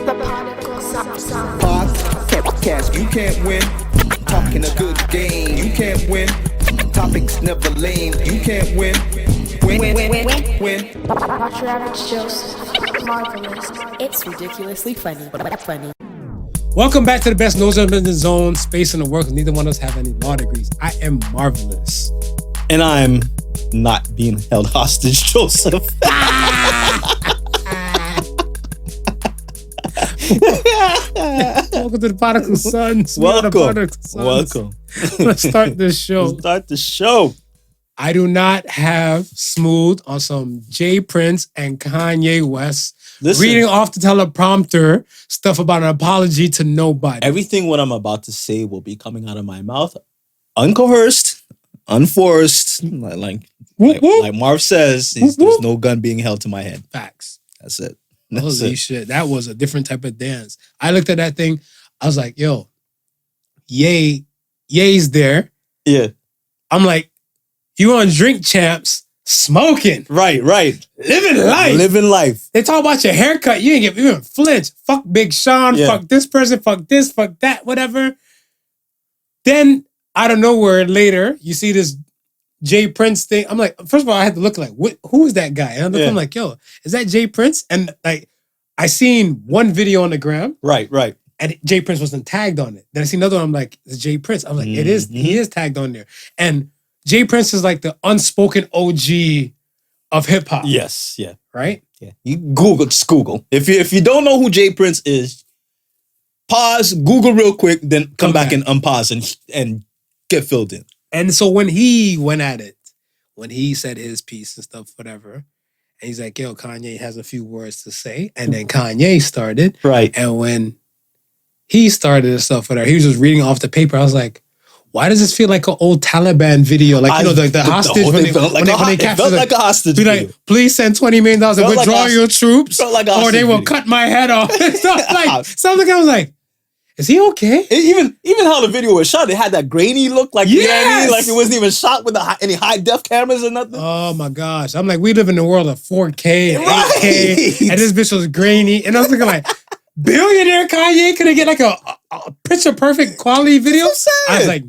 The Podical sound. Podcast, you can't win. Talking a good game, you can't win. Topics never lame, you can't win. Win. Not your average Joseph. Marvelous. It's ridiculously funny, but funny. Welcome back to the best no judgment zone space in the world, because neither one of us have any law degrees. I am Marvelous. And I'm not being held hostage, Joseph. Welcome to the Podical Sons. Welcome. Let's start this show. I do not have Smooth on some Jay Prince and Kanye West reading off the teleprompter stuff about an apology to nobody. Everything what I'm about to say will be coming out of my mouth uncoerced, unforced, like Marv says, there's no gun being held to my head. Facts. That's it. Holy shit. That was a different type of dance. I looked at that thing. I was like, yo, Ye's there. Yeah. I'm like, you on Drink Champs smoking. Right. Living life. They talk about your haircut. You ain't even flinch. Fuck Big Sean. Yeah. Fuck this person. Fuck this. Fuck that. Whatever. Then, out of nowhere, later, you see this Jay Prince thing. I'm like, first of all, I had to look like, who is that guy? And I'm like, yo, is that Jay Prince? And like, I seen one video on the gram. Right. And Jay Prince wasn't tagged on it. Then I see another one. I'm like, it's Jay Prince. I'm like, it is. He is tagged on there. And Jay Prince is like the unspoken OG of hip hop. Yes. Yeah. Right. Yeah. You Google. If you don't know who Jay Prince is, pause, Google real quick, then come back and unpause and get filled in. And so when he went at it, when he said his piece and stuff, whatever, and he's like, yo, Kanye has a few words to say. And then Kanye started. Right. And when he started and stuff, whatever, he was just reading off the paper. I was like, why does this feel like an old Taliban video? Like, you know, the hostage. It felt like a hostage be video. like, please send $20 million and withdraw your troops, or they will cut my head off. Something I was like, is he okay? Even how the video was shot, it had that grainy look, like, you know what I mean? Like it wasn't even shot with any high def cameras or nothing. Oh my gosh. I'm like, we live in a world of 4K and 8K, and this bitch was grainy. And I was looking like, billionaire Kanye could get like a picture perfect quality video? I was like,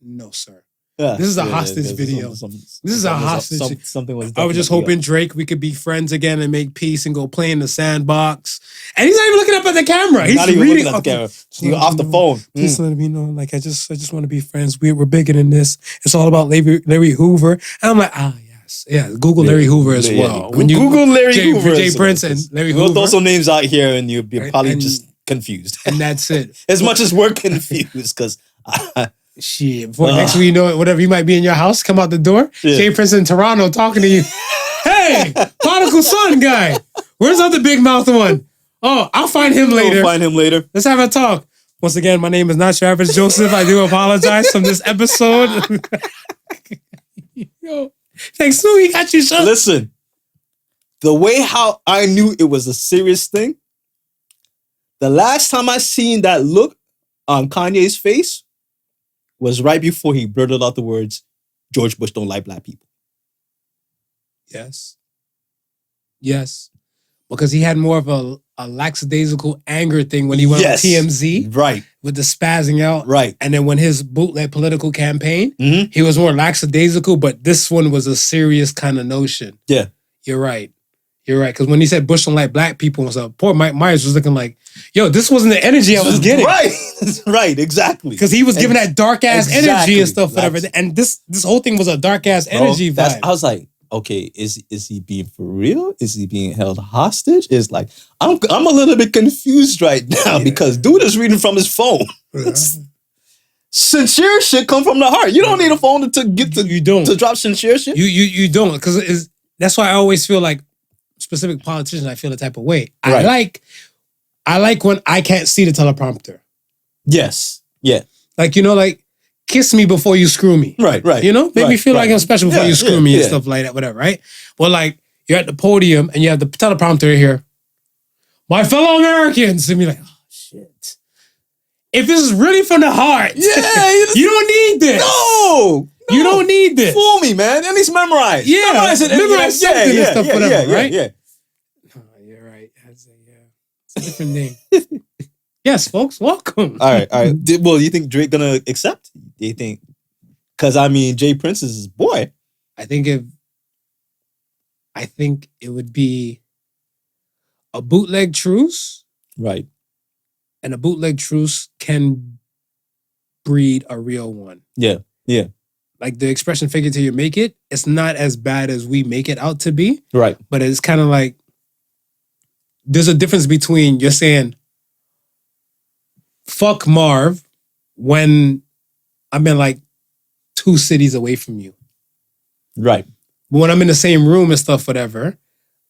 no, sir. Yeah, this is a hostage video. This is a hostage. Something was. I was just hoping Drake, we could be friends again and make peace and go play in the sandbox. And he's not even looking up at the camera. He's not even reading looking at the camera. He's off the phone. Just let me know. Like I just want to be friends. We're bigger than this. It's all about Larry Hoover. And I'm like, yes, yeah. Google Larry Hoover as well. When you Google Larry Hoover, Jay Prince and Larry Hoover. We'll throw some names out here, and you'll be probably just confused. And that's it. As much as we're confused, because. Shit, before next week you know it, whatever, you might be in your house, come out the door, Jay Prince in Toronto talking to you. Hey, Podical Son guy, where's the other big mouth one? Oh, I'll find him later. Let's have a talk. Once again, my name is not your average Joseph. I do apologize from this episode. Yo, thanks, Sue. He got you, son. Listen, the way how I knew it was a serious thing, the last time I seen that look on Kanye's face was right before he blurted out the words, George Bush don't like black people. Yes. Because he had more of a lackadaisical anger thing when he went on TMZ. Right. With the spazzing out. Right. And then when his bootleg political campaign, he was more lackadaisical, but this one was a serious kind of notion. Yeah. You're right. Because when he said Bush don't like black people and stuff, poor Mike Myers was looking like, yo, this wasn't the energy I was getting. Right, exactly. Because he was giving that dark ass energy and stuff, whatever. And this whole thing was a dark ass energy vibe. I was like, okay, is he being for real? Is he being held hostage? It's like, I'm a little bit confused right now because dude is reading from his phone. Sincere shit come from the heart. You don't need a phone to drop sincere shit. You don't, because that's why I always feel like specific politicians, I feel the type of way. Right. I like when I can't see the teleprompter. Yes. Yeah. Like, you know, like, kiss me before you screw me. Right. You know? Make me feel like I'm special before you screw me and stuff like that, whatever, right? Well, like, you're at the podium and you have the teleprompter here. My fellow Americans. And be like, oh, shit. If this is really from the heart, you don't need this. No. You don't need this. Fool me, man. At least memorize. Memorize something and stuff, whatever, right? Yeah. Oh, you're right. It's a different thing. Yes, folks, welcome. All right. Well, you think Drake gonna accept? Do you think? Because I mean, Jay Prince is his boy. I think it would be a bootleg truce, Right. and a bootleg truce can breed a real one. Yeah. Yeah. Like the expression "fake it till you make it," it's not as bad as we make it out to be. Right. But it's kind of like there's a difference between you're saying "fuck Marv" when I'm in like 2 cities away from you. Right. But when I'm in the same room and stuff, whatever,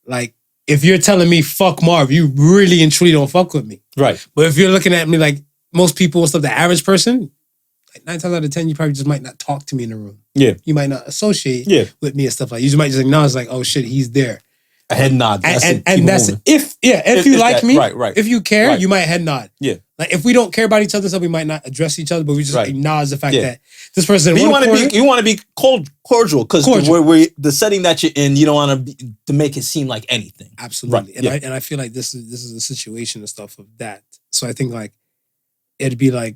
like if you're telling me "fuck Marv," you really and truly don't fuck with me. Right. But if you're looking at me like most people and stuff, the average person, like 9 times out of 10, you probably just might not talk to me in the room. Yeah. You might not associate Yeah. with me and stuff like that. You just might just acknowledge like, oh shit, he's there. A head nod. That's it. And Keep that's moving. if you like that, me, right. if you care, Right. you might head nod. Yeah. Like if we don't care about each other, so we might not address each other, but we just Right. acknowledge the fact Yeah. that this person. But you want to be cordial because we're the setting that you're in. You don't want to make it seem like anything. Absolutely, Right. And I feel like this is a situation and stuff of that. So I think like it'd be like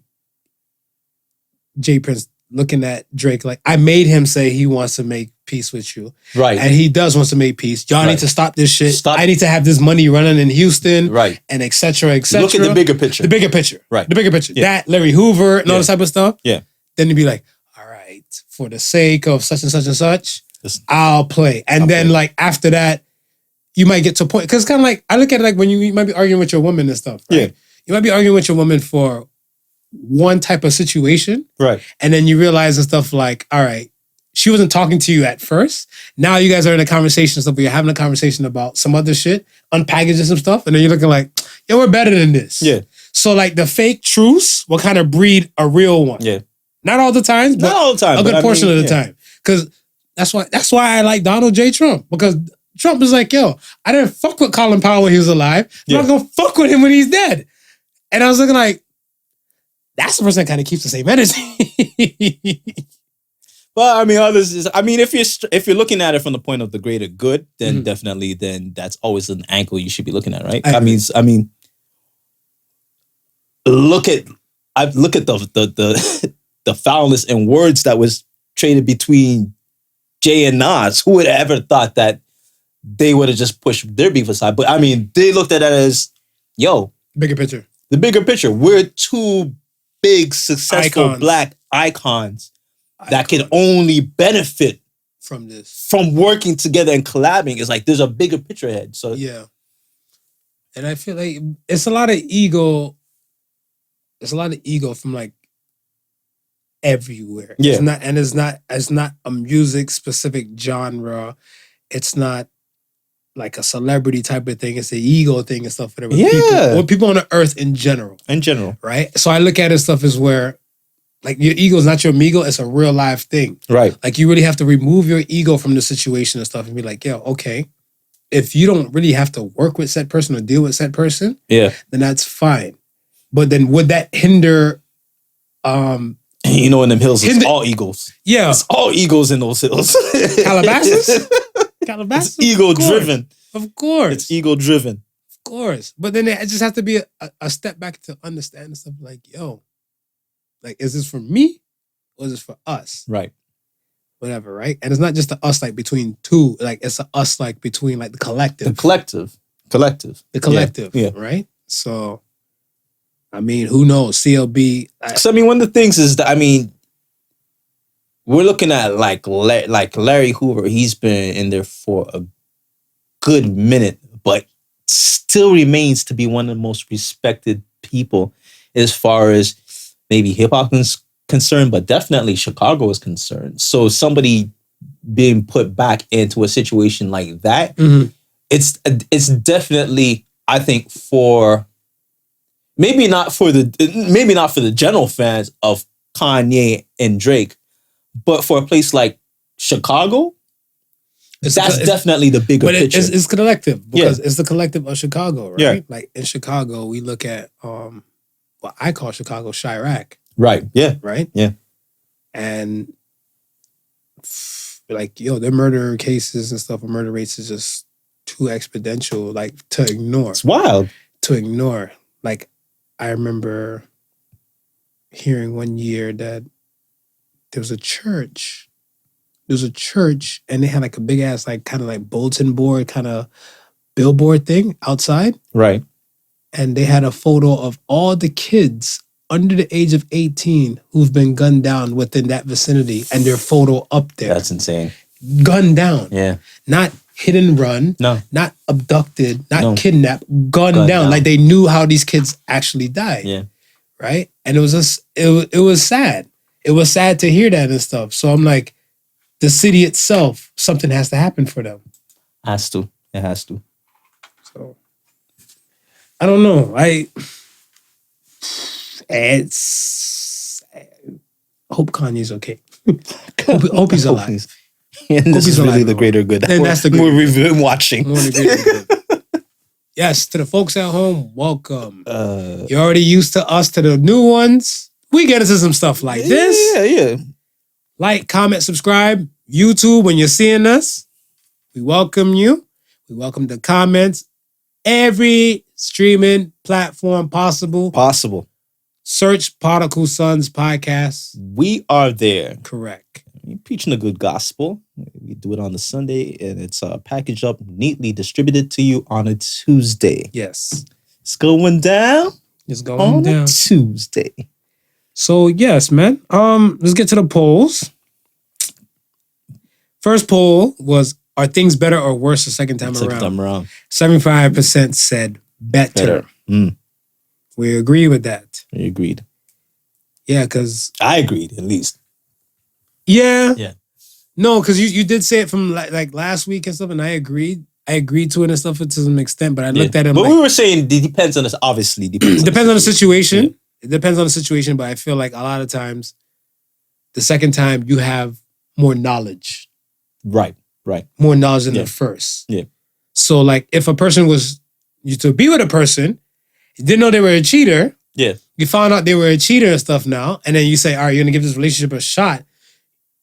Jay Prince looking at Drake like, I made him say he wants to make peace with you, Right. and he does wants to make peace. Y'all Right. need to stop this shit. Stop. I need to have this money running in Houston, Right. and et cetera, et cetera. Look at the bigger picture. The bigger picture. Right. The bigger picture. Yeah. That, Larry Hoover, and all Yeah. this type of stuff. Yeah. Then you'd be like, all right, for the sake of such and such and such, Just- I'll play. And I'll then play. like after that, you might get to a point. Because it's kind of like, I look at it like when you might be arguing with your woman and stuff. Right? Yeah. You might be arguing with your woman for one type of situation. Right. And then you realize and stuff like, all right, she wasn't talking to you at first. Now you guys are in a conversation and stuff, but you're having a conversation about some other shit, unpackaging some stuff, and then you're looking like, yeah, we're better than this. Yeah. So like the fake truce will kind of breed a real one. Yeah. Not all the time, but Not all the time. a but good I portion mean, of the yeah. time. Because that's why I like Donald J. Trump. Because Trump is like, yo, I didn't fuck with Colin Powell when he was alive. I'm Yeah. not gonna fuck with him when he's dead. And I was looking like, that's the person that kind of keeps the same energy. Well, I mean, if you're looking at it from the point of the greater good, then Mhm. definitely, then that's always an angle you should be looking at, right? I I mean, look at the the foulness and words that was traded between Jay and Nas. Who would have ever thought that they would have just pushed their beef aside? But I mean, they looked at it as, yo, Bigger picture. the bigger picture. We're two big, successful Icons. black icons that can only benefit From this. from working together and collabing. It's like there's a bigger picture ahead. So Yeah. And I feel like it's a lot of ego. There's a lot of ego from like everywhere. Yeah. It's not a music specific genre. It's not like a celebrity type of thing. It's an ego thing and stuff. Whatever. Yeah. People on the earth in general. in general, Right. So I look at it stuff as where like your ego is not your amigo. It's a real live thing. right? Like you really have to remove your ego from the situation and stuff and be like, yo, okay. If you don't really have to work with said person or deal with said person, Yeah. then that's fine. But then would that hinder You know, in them hills, it's In the- all egos. yeah, It's all egos in those hills. Calabasas? Calabasas? It's ego Of course. driven. Of course. It's ego driven. Of course. But then it just has to be a step back to understand stuff like, yo, like, is this for me or is this for us? Right. Whatever, right? And it's not just a us like between two, like it's a us like between like the collective. The collective. The collective, Yeah. right? So, I mean, who knows? CLB. So I mean, one of the things is that we're looking at like Larry Hoover. He's been in there for a good minute, but still remains to be one of the most respected people as far as maybe hip hop is concerned, but definitely Chicago is concerned. So somebody being put back into a situation like that, Mhm. it's definitely, I think, for maybe not for the general fans of Kanye and Drake, but for a place like Chicago, that's definitely the bigger But picture. it's collective because it's the collective of Chicago, right? Yeah. Like in Chicago, we look at what I call Chicago Chirac, Right. Yeah. right? Yeah. And like, yo, their murder cases and stuff, or murder rates is just too exponential, like to ignore. It's wild. to ignore. Like, I remember hearing one year that there was a church. And they had like a big ass, like kind of like bulletin board, kind of billboard thing outside. Right. And they had a photo of all the kids under the age of 18 who've been gunned down within that vicinity, and their photo up there. That's insane. Gunned down. Yeah. Not hit and run. No. Not abducted. Not kidnapped. Gunned down. Like they knew how these kids actually died. Yeah. Right? And it was sad. It was sad to hear that and stuff. So I'm like, the city itself, something has to happen for them. Has to. It has to. So I don't know. I hope Kanye's okay. hope he's alive. And this is really the greater good. And that's the greater we've been watching. More the greater good. Yes, to the folks at home, welcome. You're already used to us. To the new ones, we get into some stuff like this. Yeah. Like, comment, subscribe. YouTube, when you're seeing us, we welcome you. We welcome the comments. Every streaming platform possible. Search Podical Sons Podcast. We are there. Correct. We're preaching a good gospel. We do it on a Sunday, and it's packaged up, neatly distributed to you on a Tuesday. Yes. It's going down. It's going down. On a Tuesday. So, yes, man. Let's get to the polls. First poll was, are things better or worse the second time around? 75% said better. We agree with that. We agreed. Yeah, because... I agreed, at least. Yeah. Yeah. No, because you did say it from like last week and stuff, and I agreed. I agreed to it and stuff to some extent, but I looked at it. But we were saying it depends on this. Obviously, depends on the situation. Yeah. It depends on the situation, but I feel like a lot of times, the second time you have more knowledge. Right. More knowledge than the first. Yeah. So, like, if a person was you to be with a person, you didn't know they were a cheater. Yeah. You found out they were a cheater and stuff now, and then you say, all right, you're gonna give this relationship a shot.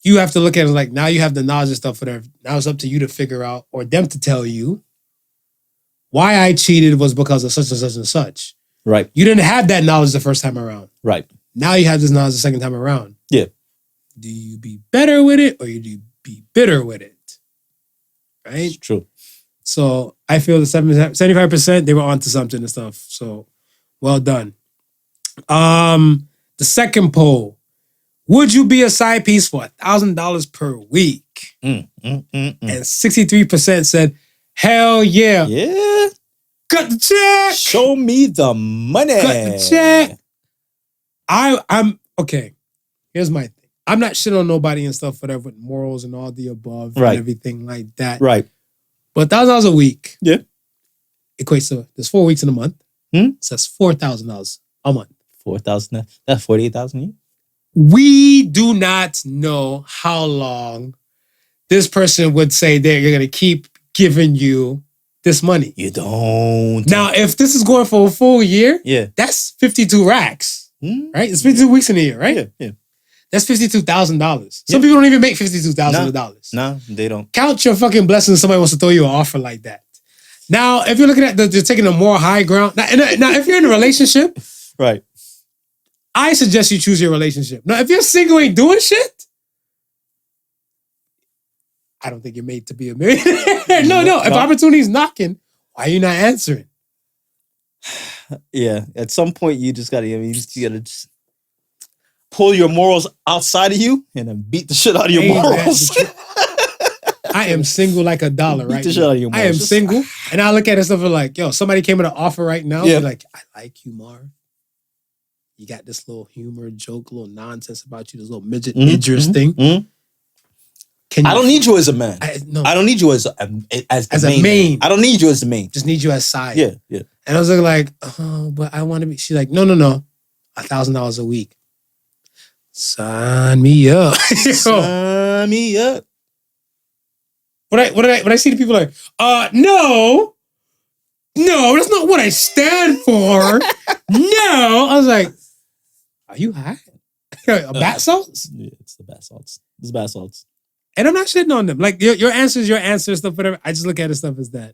You have to look at it like, now you have the knowledge and stuff, whatever. Now it's up to you to figure out, or them to tell you, why I cheated was because of such and such and such. Right. You didn't have that knowledge the first time around. Right. Now you have this knowledge the second time around. Yeah. Do you be better with it, or do you be bitter with it? Right? It's true. So I feel the 75%, they were onto something and stuff. So well done. The second poll. Would you be a side piece for $1,000 per week? And 63% said, hell yeah. Yeah. Cut the check. Show me the money. Cut the check. I'm okay. Here's my thing. I'm not shitting on nobody and stuff, whatever, with morals and all the above and everything like that. Right. But $1,000 a week. Yeah. Equates to, there's 4 weeks in a month. So that's $4,000 a month. 4,000. That's 48,000 a year. We do not know how long this person would say they're going to keep giving you this money. You don't. Now, if this is going for a full year, yeah, that's 52 racks, right? It's 52 weeks in a year, right? Yeah. That's $52,000. Some people don't even make $52,000. No, they don't. Count your fucking blessings. Somebody wants to throw you an offer like that. Now, if you're looking at you're taking a more high ground. Now, if you're in a relationship, right, I suggest you choose your relationship. Now, if you're single and ain't doing shit, I don't think you're made to be a millionaire. No. If opportunity's knocking, why are you not answering? Yeah, at some point you just gotta. You gotta just pull your morals outside of you and then beat the shit out of your morals. I am single like a dollar, right? Beat the shit out of your morals. I am single, and I look at it and stuff like, yo, somebody came with an offer right now. Yeah. Like, I like you, Marv. You got this little humor, joke, little nonsense about you, this little midget Idris thing. I don't need you as a man. I don't need you as a main. I don't need you as the main. Just need you as side. Yeah. And I was like, oh, but I want to be. She's like, no. $1,000 a week. Sign me up. Sign me up. When I see the people like, no, that's not what I stand for. No. I was like, are you high? Bath salts? Yeah, it's the bath salts. It's bath salts. And I'm not shitting on them. Like, your answer is your answer, stuff, whatever. I just look at it stuff as that.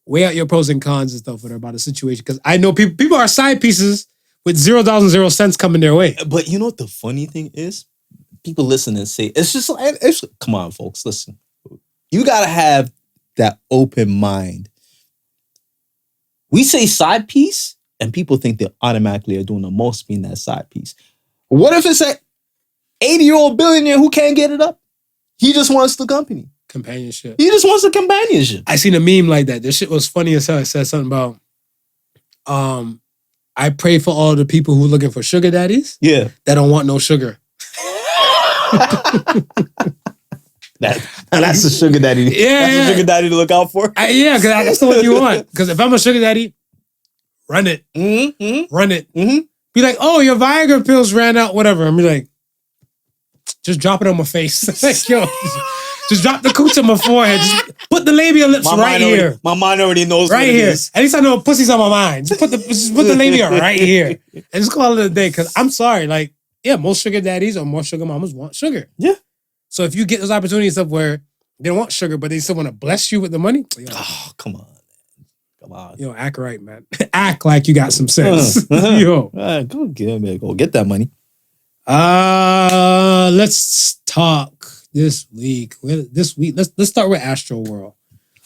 weigh out your pros and cons and stuff with her about the situation. Because I know people are side pieces with $0.0 coming their way. But you know what the funny thing is? People listen and say, come on, folks, listen. You gotta have that open mind. We say side piece, and people think they automatically are doing the most being that side piece. What if it's an 80-year-old billionaire who can't get it up? He just wants the company. Companionship. He just wants the companionship. I seen a meme like that. This shit was funny as hell. It said something about, I pray for all the people who are looking for sugar daddies. Yeah. That don't want no sugar. That's the sugar daddy. Yeah, that's the sugar daddy to look out for. Because that's the one you want. Because if I'm a sugar daddy, run it. Mm-hmm. Run it. Mm-hmm. Be like, oh, your Viagra pills ran out, whatever. And be like, just drop it on my face. Like, yo, just drop the cooch on my forehead. Just put the labia lips right here. My mind already knows right what here. it is. At least I know pussy's on my mind. Just put the labia right here. And just call it a day. Because I'm sorry. Like, yeah, most sugar daddies or most sugar mamas want sugar. Yeah. So if you get those opportunities up where they don't want sugar, but they still want to bless you with the money. Yo, oh, come on. Come on. Yo, act right, man. Act like you got some sense. Yo. Go get that money. Let's talk this week. Let's start with AstroWorld.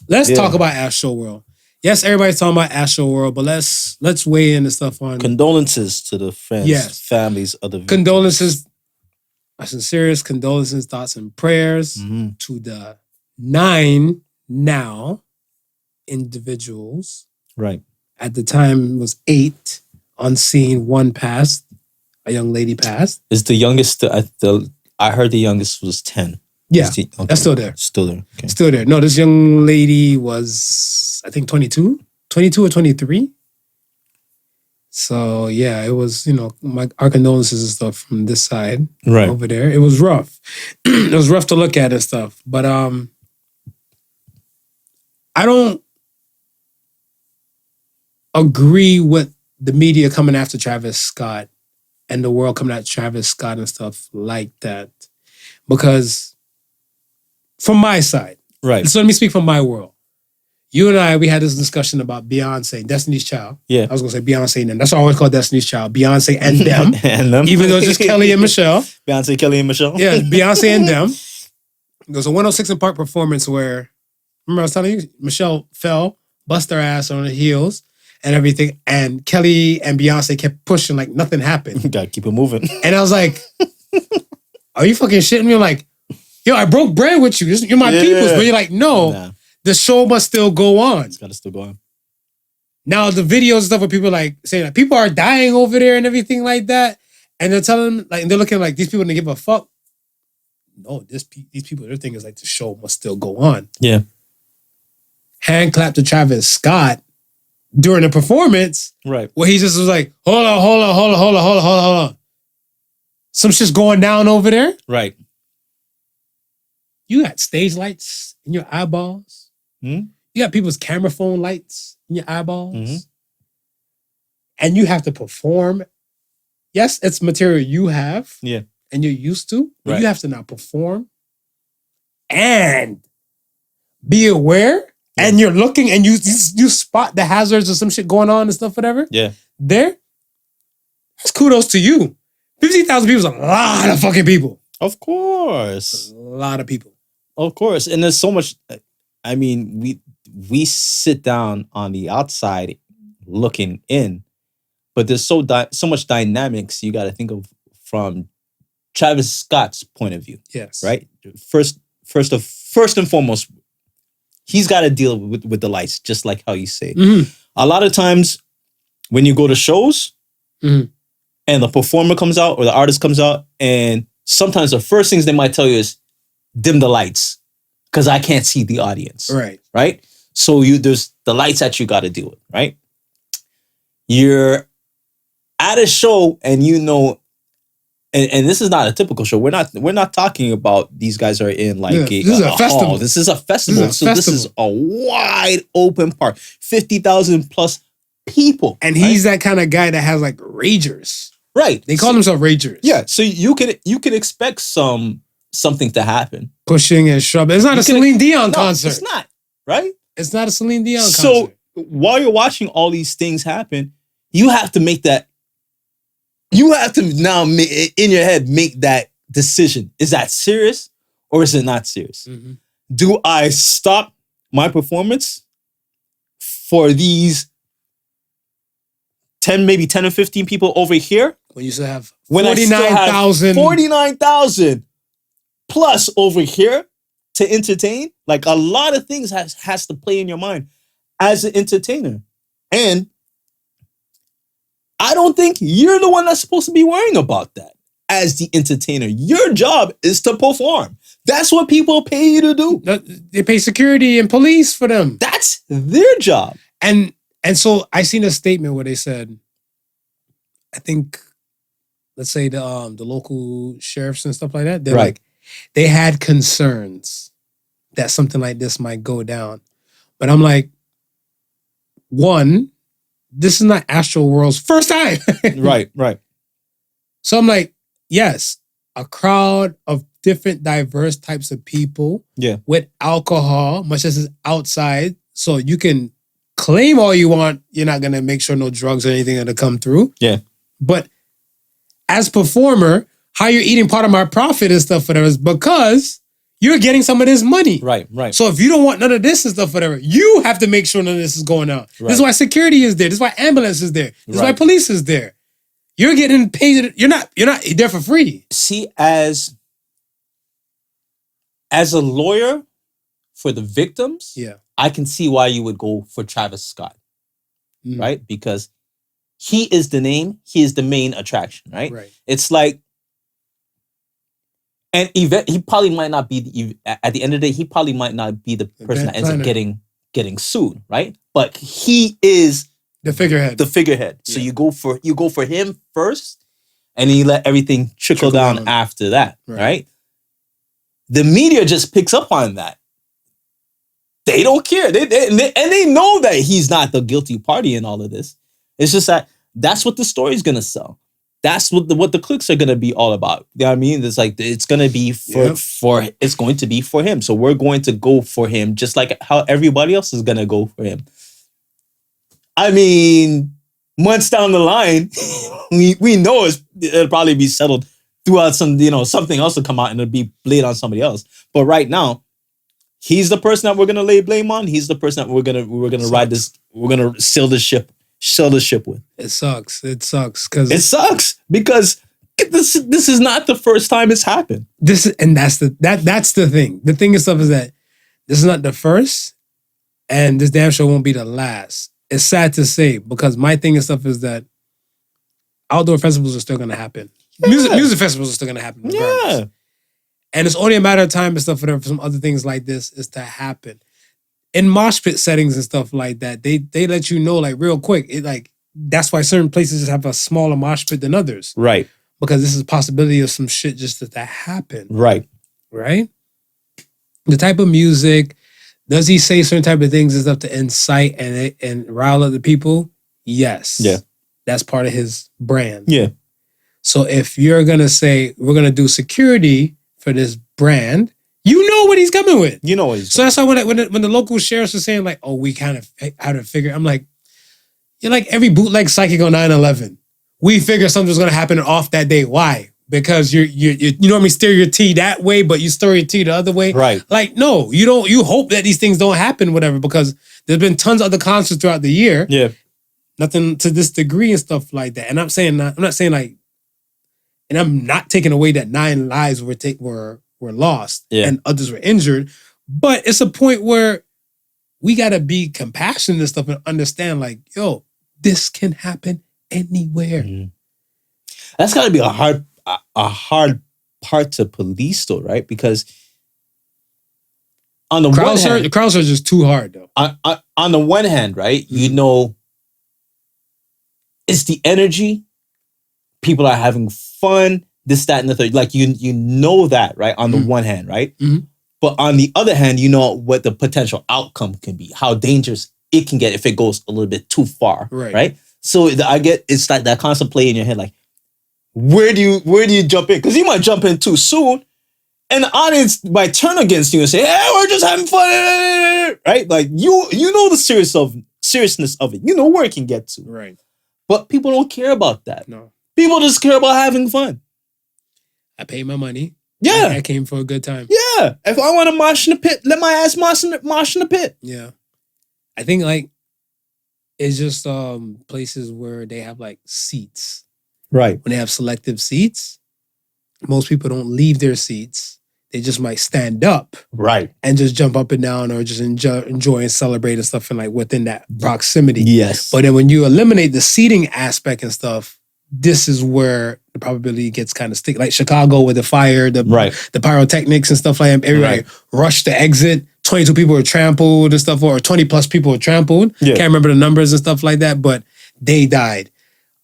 Let's talk about AstroWorld. Yes, everybody's talking about AstroWorld, but let's weigh in and stuff on condolences to the friends, families of the victims. Condolences. My sincerest condolences, thoughts, and prayers to the 9 now individuals. Right. At the time, it was 8 on scene. 1 passed. A young lady passed. Is the youngest? I heard the youngest was 10. Yeah, that's still there. Still there. Okay. Still there. No, this young lady was, I think, 22 or 23. So yeah, it was, our condolences and stuff from this side over there. It was rough. It was rough to look at and stuff. But I don't agree with the media coming after Travis Scott and the world coming after Travis Scott and stuff like that. Because from my side, right. So let me speak from my world. You and I, we had this discussion about Beyonce, Destiny's Child. Yeah. I was going to say Beyonce and them. That's what I always call Destiny's Child. Beyonce and them. And them. Even though it's just Kelly and Michelle. Beyonce, Kelly, and Michelle. Yeah, Beyonce and them. There was a 106 in Park performance where, remember I was telling you, Michelle fell, bust her ass on her heels and everything. And Kelly and Beyonce kept pushing like nothing happened. You got to keep it moving. And I was like, are you fucking shitting me? I'm like, yo, I broke bread with you. You're my peoples. But you're like, no. Nah. The show must still go on. It's got to still go on. Now, the videos and stuff where people like saying that people are dying over there and everything like that. And they're telling them, like, and they're looking like these people didn't give a fuck. No, these people, their thing is like the show must still go on. Yeah. Hand clap to Travis Scott during the performance. Right. Where he just was like, hold on. Some shit's going down over there. Right. You got stage lights in your eyeballs. You got people's camera phone lights in your eyeballs. And you have to perform. Yes, it's material you have. Yeah. And you're used to. But you have to now perform and be aware. Yeah. And you're looking and you spot the hazards or some shit going on and stuff, whatever. Yeah. That's kudos to you. 50,000 people is a lot of fucking people. Of course. It's a lot of people. Of course. And there's so much, I mean, we sit down on the outside looking in, but there's so much dynamics you got to think of from Travis Scott's point of view. Yes. Right? First and foremost, he's got to deal with the lights, just like how you say. A lot of times when you go to shows and the performer comes out or the artist comes out, and sometimes the first things they might tell you is dim the lights because I can't see the audience. Right. Right? So there's the lights that you got to deal with, right? You're at a show and and this is not a typical show. We're not talking about these guys are in like this is a festival. Hall. This is a festival. This is a wide open park. 50,000 plus people. And he's that kind of guy that has like ragers. Right. They call themselves ragers. Yeah. So you can expect something to happen. Pushing and shoving. It's not a Celine Dion concert. It's not. Right? It's not a Celine Dion concert. So while you're watching all these things happen, you have to make that. You have to now in your head make that decision. Is that serious or is it not serious? Mm-hmm. Do I stop my performance for these 10 or 15 people over here? When you still have When 49,000. 49,000 plus over here to entertain? Like a lot of things has to play in your mind as an entertainer. And I don't think you're the one that's supposed to be worrying about that as the entertainer. Your job is to perform. That's what people pay you to do. They pay security and police for them. That's their job. And so I seen a statement where they said, I think, let's say the local sheriffs and stuff like that, they're like, they had concerns that something like this might go down. But I'm like, one, this is not AstroWorld's first time. Right. So I'm like, yes, a crowd of different diverse types of people with alcohol, much as it's outside. So you can claim all you want. You're not going to make sure no drugs or anything are going to come through. Yeah. But as performer, how you're eating part of my profit and stuff, whatever, is because you're getting some of this money. Right. So if you don't want none of this and stuff, whatever, you have to make sure none of this is going on. Right. This is why security is there. This is why ambulance is there. This is why police is there. You're getting paid. You're not there for free. See, as a lawyer for the victims, I can see why you would go for Travis Scott, right? Because he is the name. He is the main attraction, right? It's like, and he probably might not be at the end of the day. He probably might not be the person that ends up getting sued, right? But he is the figurehead. So you go for him first, and then you let everything trickle down after that, right? The media just picks up on that. They don't care. They know that he's not the guilty party in all of this. It's just that that's what the story's gonna sell. That's what the clicks are gonna be all about. You know what I mean? It's like it's gonna be it's going to be for him. So we're going to go for him, just like how everybody else is gonna go for him. I mean, months down the line, we know it'll probably be settled throughout something else will come out and it'll be blamed on somebody else. But right now, he's the person that we're gonna lay blame on. He's the person that we're gonna ride this. We're gonna sail the ship with. It sucks because this is not the first time it's happened. That's the thing. The thing is that this is not the first, and this damn show won't be the last. It's sad to say because my thing and stuff is that outdoor festivals are still gonna happen. Music festivals are still gonna happen. Regardless. Yeah. And it's only a matter of time and stuff for some other things like this is to happen. In mosh pit settings and stuff like that, they let you know like real quick. That's why certain places just have a smaller mosh pit than others. Right. Because this is a possibility of some shit just to happen. Right. The type of music, does he say certain type of things and stuff to incite and rile up the people? Yes. Yeah. That's part of his brand. Yeah. So if you're gonna say we're gonna do security for this brand, you know what he's coming with. You know what he's So that's why when the local sheriffs are saying like, oh, we kind of how to figure, I'm like, you're like every bootleg psychic on 9/11. We figure something's gonna happen off that day. Why? Because you normally steer your tea that way, but you stir your tea the other way. Right. Like, no, you don't. You hope that these things don't happen, whatever, because there's been tons of other concerts throughout the year. Yeah. Nothing to this degree and stuff like that. And I'm not saying like, and I'm not taking away that 9 lives were lost and others were injured, but it's a point where we gotta be compassionate and stuff and understand like, yo, this can happen anywhere. Mm-hmm. That's gotta be a hard part to police though, right? Because on the one hand, the crowds are just too hard though. On the one hand, right, you know, it's the energy. People are having fun, this, that, and the third. Like you know that, right? On the one hand, right? Mm-hmm. But on the other hand, you know what the potential outcome can be, how dangerous it can get if it goes a little bit too far, right? So it's like that constant play in your head, like, where do you jump in? Because you might jump in too soon, And the audience might turn against you and say, "Hey, we're just having fun," right? Like you know the seriousness of it. You know where it can get to. Right. But people don't care about that. No. People just care about having fun. I paid my money. Yeah. I came for a good time. Yeah. If I want to mosh in the pit, let my ass mosh in the pit. Yeah. I think like it's just places where they have like seats. Right. When they have selective seats, most people don't leave their seats. They just might stand up. Right. And just jump up and down or just enjoy and celebrate and stuff and like within that proximity. Yes. But then when you eliminate the seating aspect and stuff, this is where the probability gets kind of sticky. Like Chicago with the fire, the pyrotechnics and stuff like that. Everybody rushed to exit. 22 people were trampled and stuff, or 20 plus people were trampled. Yeah. Can't remember the numbers and stuff like that, but they died.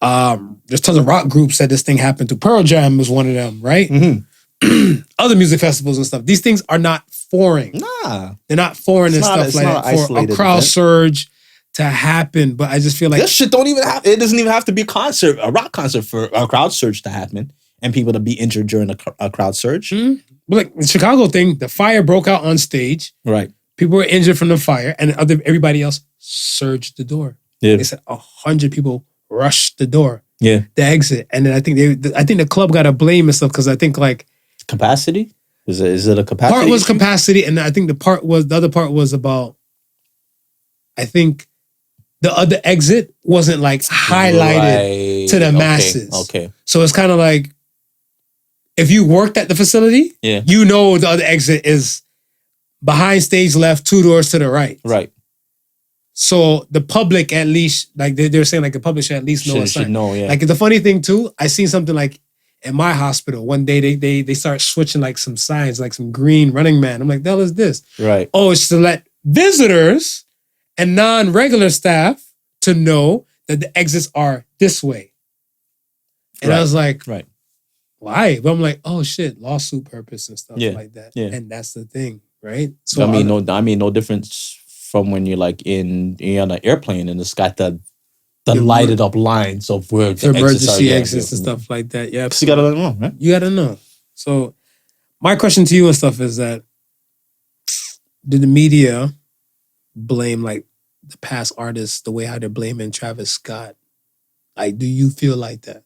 There's tons of rock groups that this thing happened to. Pearl Jam was one of them, right? Mm-hmm. Other music festivals and stuff. These things are not foreign. Nah. They're not foreign and stuff like that for a crowd surge to happen. But I just feel like this shit don't even have, it doesn't even have to be a rock concert for a crowd surge to happen and people to be injured during a crowd surge. Mm-hmm. But like the Chicago thing, the fire broke out on stage. Right. People were injured from the fire and everybody else surged the door. Yeah. They said 100 people rushed the door. Yeah. The exit. And then I think the club got a blame and stuff because I think like capacity? Is it a capacity? Part was capacity, and I think the other part was about, I think the other exit wasn't like highlighted to the masses. Okay. So it's kind of like if you worked at the facility, you know the other exit is behind stage left, 2 doors to the right. Right. So the public at least, like they're saying like the public should at least know a sign. Should know, yeah. Like the funny thing too, I seen something like in my hospital, one day they start switching like some signs, like some green running man. I'm like, the hell is this? Right. Oh, it's to let visitors and non-regular staff to know that the exits are this way. And I was like, why? But I'm like, oh shit, lawsuit purpose and stuff like that. Yeah. And that's the thing, right? So I mean, no difference from when you're like you're on an airplane and it's got the lighted up lines of where the emergency exits and stuff like that. Yeah, you gotta know, right? You gotta know. So, my question to you and stuff is that did the media blame like the past artists the way how they're blaming Travis Scott? Like, do you feel like that?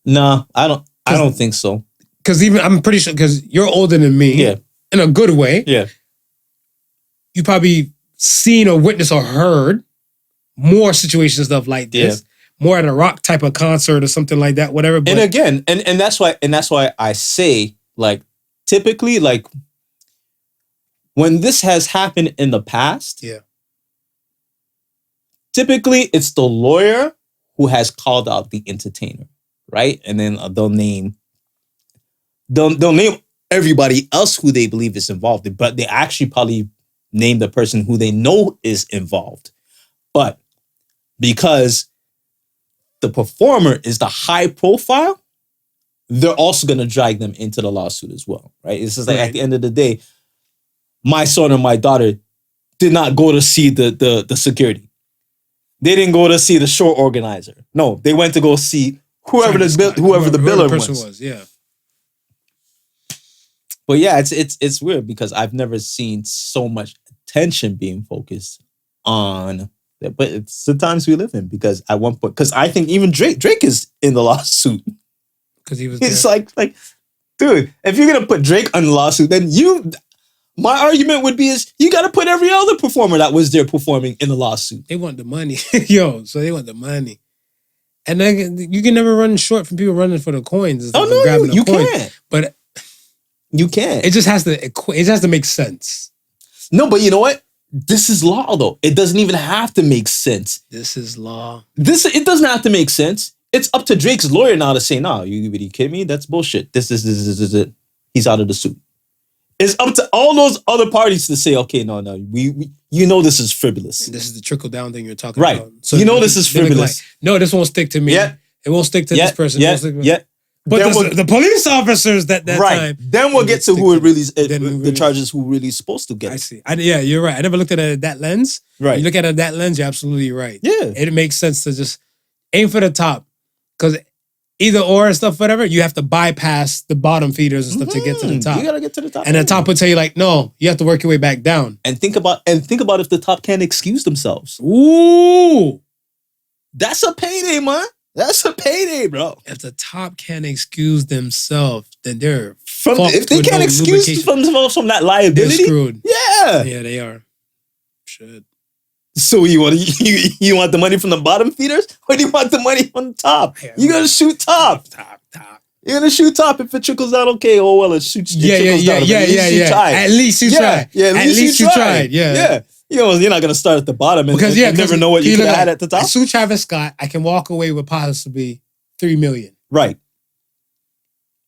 No, I don't think so. Because I'm pretty sure because you're older than me. Yeah. In a good way. Yeah. You probably seen or witnessed or heard more situations stuff like this, more at a rock type of concert or something like that, whatever. But, and again, and that's why I say like typically like when this has happened in the past, typically it's the lawyer who has called out the entertainer, right? And then they'll name everybody else who they believe is involved, but they actually probably name the person who they know is involved. But because the performer is the high profile, they're also going to drag them into the lawsuit as well, right? It's just like at the end of the day, my son or my daughter did not go to see the security. They didn't go to see the show organizer. No, they went to go see whoever the biller was. Yeah. But yeah, it's weird because I've never seen so much attention being focused on that. But it's the times we live in because at one point, because I think even Drake is in the lawsuit. Because he was It's like, dude, if you're going to put Drake on the lawsuit, then my argument would be is you got to put every other performer that was there performing in the lawsuit. They want the money. So they want the money. And then you can never run short from people running for the coins. Oh, no, you can't. But you can't. It just has to make sense. No, but you know what? This is law, though. It doesn't even have to make sense. This is law. It doesn't have to make sense. It's up to Drake's lawyer now to say, "No, you kidding me? That's bullshit. This is it. He's out of the suit." It's up to all those other parties to say, "Okay, no, we this is frivolous." And this is the trickle down thing you're talking about. Right. So this is frivolous. Like, no, this won't stick to me. Yeah. It won't stick to this person. Yeah. But the police officers that time. Then we'll get to who it really the charges who really is supposed to get. I see. You're right. I never looked at it at that lens. Right. You look at it at that lens, you're absolutely right. Yeah. It makes sense to just aim for the top. Because either or and stuff, whatever, you have to bypass the bottom feeders and stuff to get to the top. You gotta get to the top. And the top will tell you like, no, you have to work your way back down. And think about if the top can't excuse themselves. Ooh. That's a payday, man. That's a payday, bro. If the top can't excuse themselves, then they're If they can't excuse themselves from that liability, they're screwed. Yeah. Yeah, they are. Shit. So you want the money from the bottom feeders, or do you want the money from the top? You gotta shoot top. Top. You're gonna shoot top. If it trickles down, okay. Oh well, it trickles down. At least you tried. Yeah, at least you tried. Yeah. You're not gonna start at the bottom and never know what you could have had at the top. I sue Travis Scott. I can walk away with possibly $3 million. Right.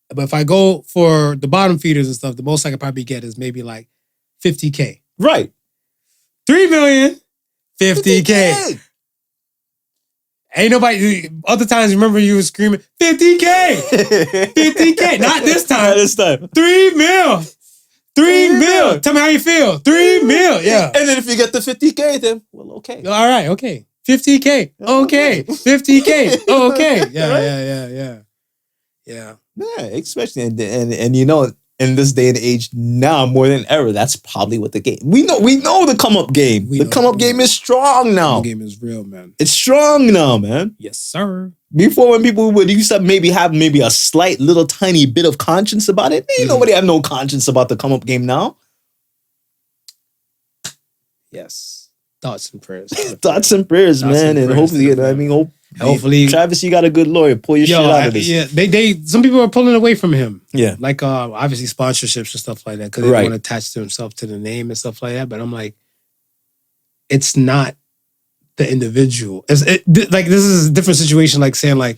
But if I go for the bottom feeders and stuff, the most I could probably get is maybe like $50K. Right. $3 million. $50K. Ain't nobody. Other times, remember you were screaming, 50K. 50K. Not this time. Not this time. 3 mil. 3 mil. Tell me how you feel. 3 mil. Yeah. And then if you get the 50K, then, well, okay. All right. Okay. 50K. Okay. 50K. Okay. Yeah. Yeah, especially. And you know, in this day and age now more than ever, that's probably what the game. We know the come up game. The come up game is strong now. The game is real, man. It's strong now, man. Yes, sir. Before, when people would used to have a slight little tiny bit of conscience about it, nobody have no conscience about the come up game now. Yes. Thoughts and prayers. Thoughts and prayers, man. And hopefully, hopefully, Travis, you got a good lawyer. Pull your shit out of this. Yeah, they some people are pulling away from him. Yeah, like obviously sponsorships and stuff like that because they don't want to attach to himself to the name and stuff like that. But I'm like, it's not the individual. Like this is a different situation. Like saying like,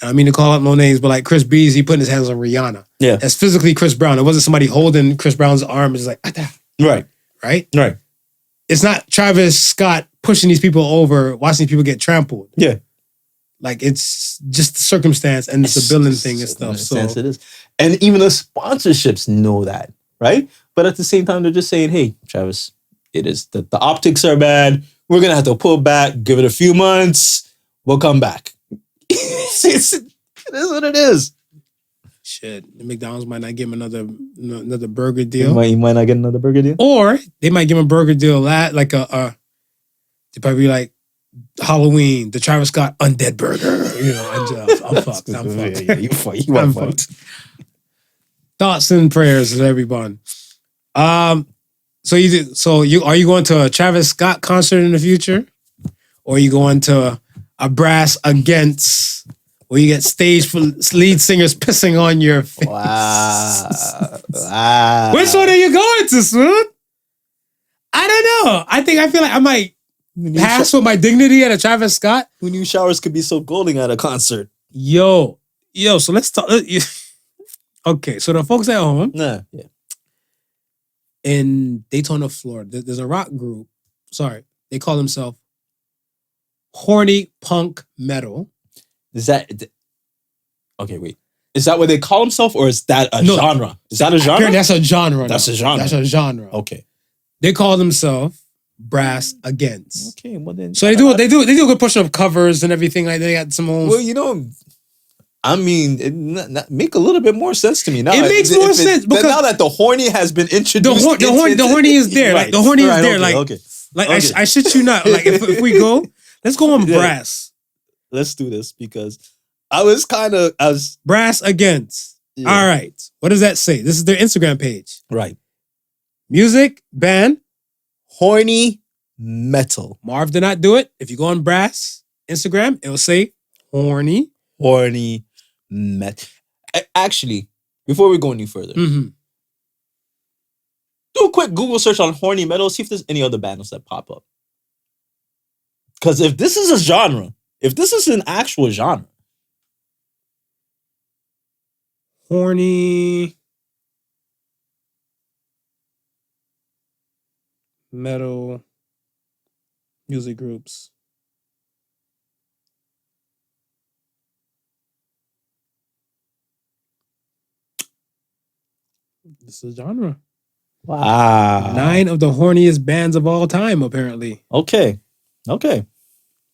I mean to call out no names, but like Chris Breeze, he putting his hands on Rihanna. Yeah, that's physically Chris Brown. It wasn't somebody holding Chris Brown's arm. It's like right. It's not Travis Scott pushing these people over, watching these people get trampled. Yeah. Like, it's just the circumstance and it's a billing thing and stuff. So it is. And even the sponsorships know that, right? But at the same time, they're just saying, hey, Travis, it is the optics are bad. We're going to have to pull back, give it a few months. We'll come back. It is what it is. Shit, McDonald's might not give him another burger deal. You might not get another burger deal, or they might give him a burger deal like they probably be like Halloween, the Travis Scott Undead Burger. You know, I'm fucked. Yeah, you fucked. Thoughts and prayers to everyone. Are you going to a Travis Scott concert in the future, or are you going to a Brass Against? Where you get stage for lead singers pissing on your face. Wow. Which one are you going to, Swoon? I don't know. I feel like I might pass with my dignity at a Travis Scott. Who knew showers could be so golden at a concert? Yo, so let's talk. Okay, so the folks at home. Yeah. In Daytona, Florida, there's a rock group. Sorry, they call themselves Horny Punk Metal. Is that okay? Wait, is that what they call themselves, or is that a genre? Is that a genre? That's a genre. That's a genre. That's a genre. Okay. They call themselves Brass Against. Okay, well then. So they do a good push of covers and everything. Like they got some old. Well, I mean, it make a little bit more sense to me now. It makes more sense because now that the horny has been introduced. The horny is there. Right. Like the horny is there. Okay. I shit you not. Like if we go, let's go on Brass. Let's do this because I was Brass Against. Yeah. All right. What does that say? This is their Instagram page. Right. Music, band, Horny Metal. Marv did not do it. If you go on Brass Instagram, it will say Horny Metal. Actually, before we go any further, do a quick Google search on Horny Metal. See if there's any other bands that pop up. Because if this is a genre, if this is an actual genre. Horny metal music groups. This is a genre. Wow. 9 of the horniest bands of all time, apparently. Okay.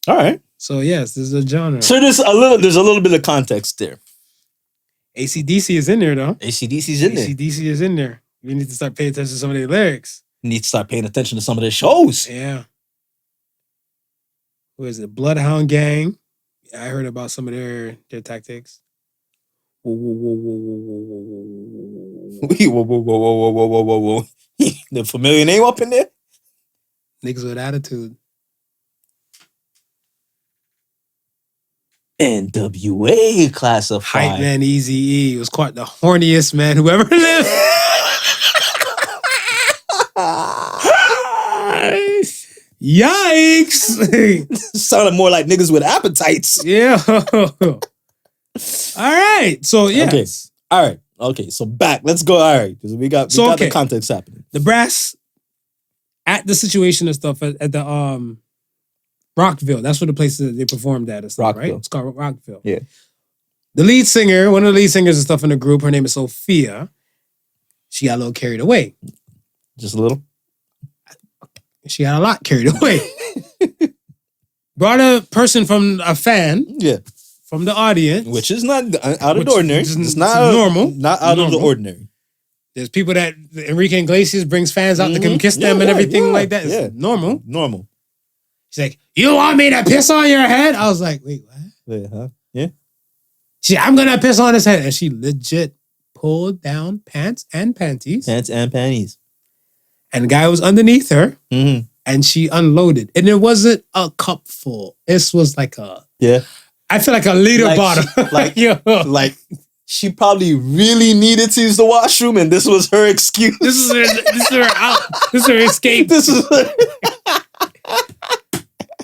All right. So yes, this is a genre. So there's a little bit of context there. AC/DC is in there though. AC/DC's in there. AC/DC is in there. You need to start paying attention to some of their lyrics. You need to start paying attention to some of their shows. Yeah. Who is it? Bloodhound Gang. I heard about some of their tactics. Whoa, whoa, whoa, whoa, whoa, whoa, whoa, whoa, Whoa. The familiar name up in there? Niggas with attitude. NWA classified. Hype Man Eazy-E was quite the horniest man who ever lived. Yikes! Sounded more like niggas with appetites. Yeah. All right. So yeah. Okay. All right. Okay. So back. Let's go. All right. Because we got the context happening. The brass at the situation and stuff at the Rockville. That's what the place that they performed at and stuff, right? It's called Rockville. Yeah. The lead singer, one of the lead singers and stuff in the group, her name is Sofia. She got a little carried away. Just a little? She got a lot carried away. Brought a person from a fan. Yeah. From the audience. Which is not out of the ordinary. It's not normal. Not out of the ordinary. There's people that Enrique Iglesias brings fans out to come kiss them and everything like that. It's normal. Normal. She's like, you want me to piss on your head? I was like, wait, what? Wait, huh? Yeah. She, I'm going to piss on his head. And she legit pulled down pants and panties. Pants and panties. And the guy was underneath her. Mm-hmm. And she unloaded. And it wasn't a cup full. This was like a... Yeah. I feel like a liter bottle. Like she probably really needed to use the washroom and this was her excuse. This is her out. This is her escape. This is her...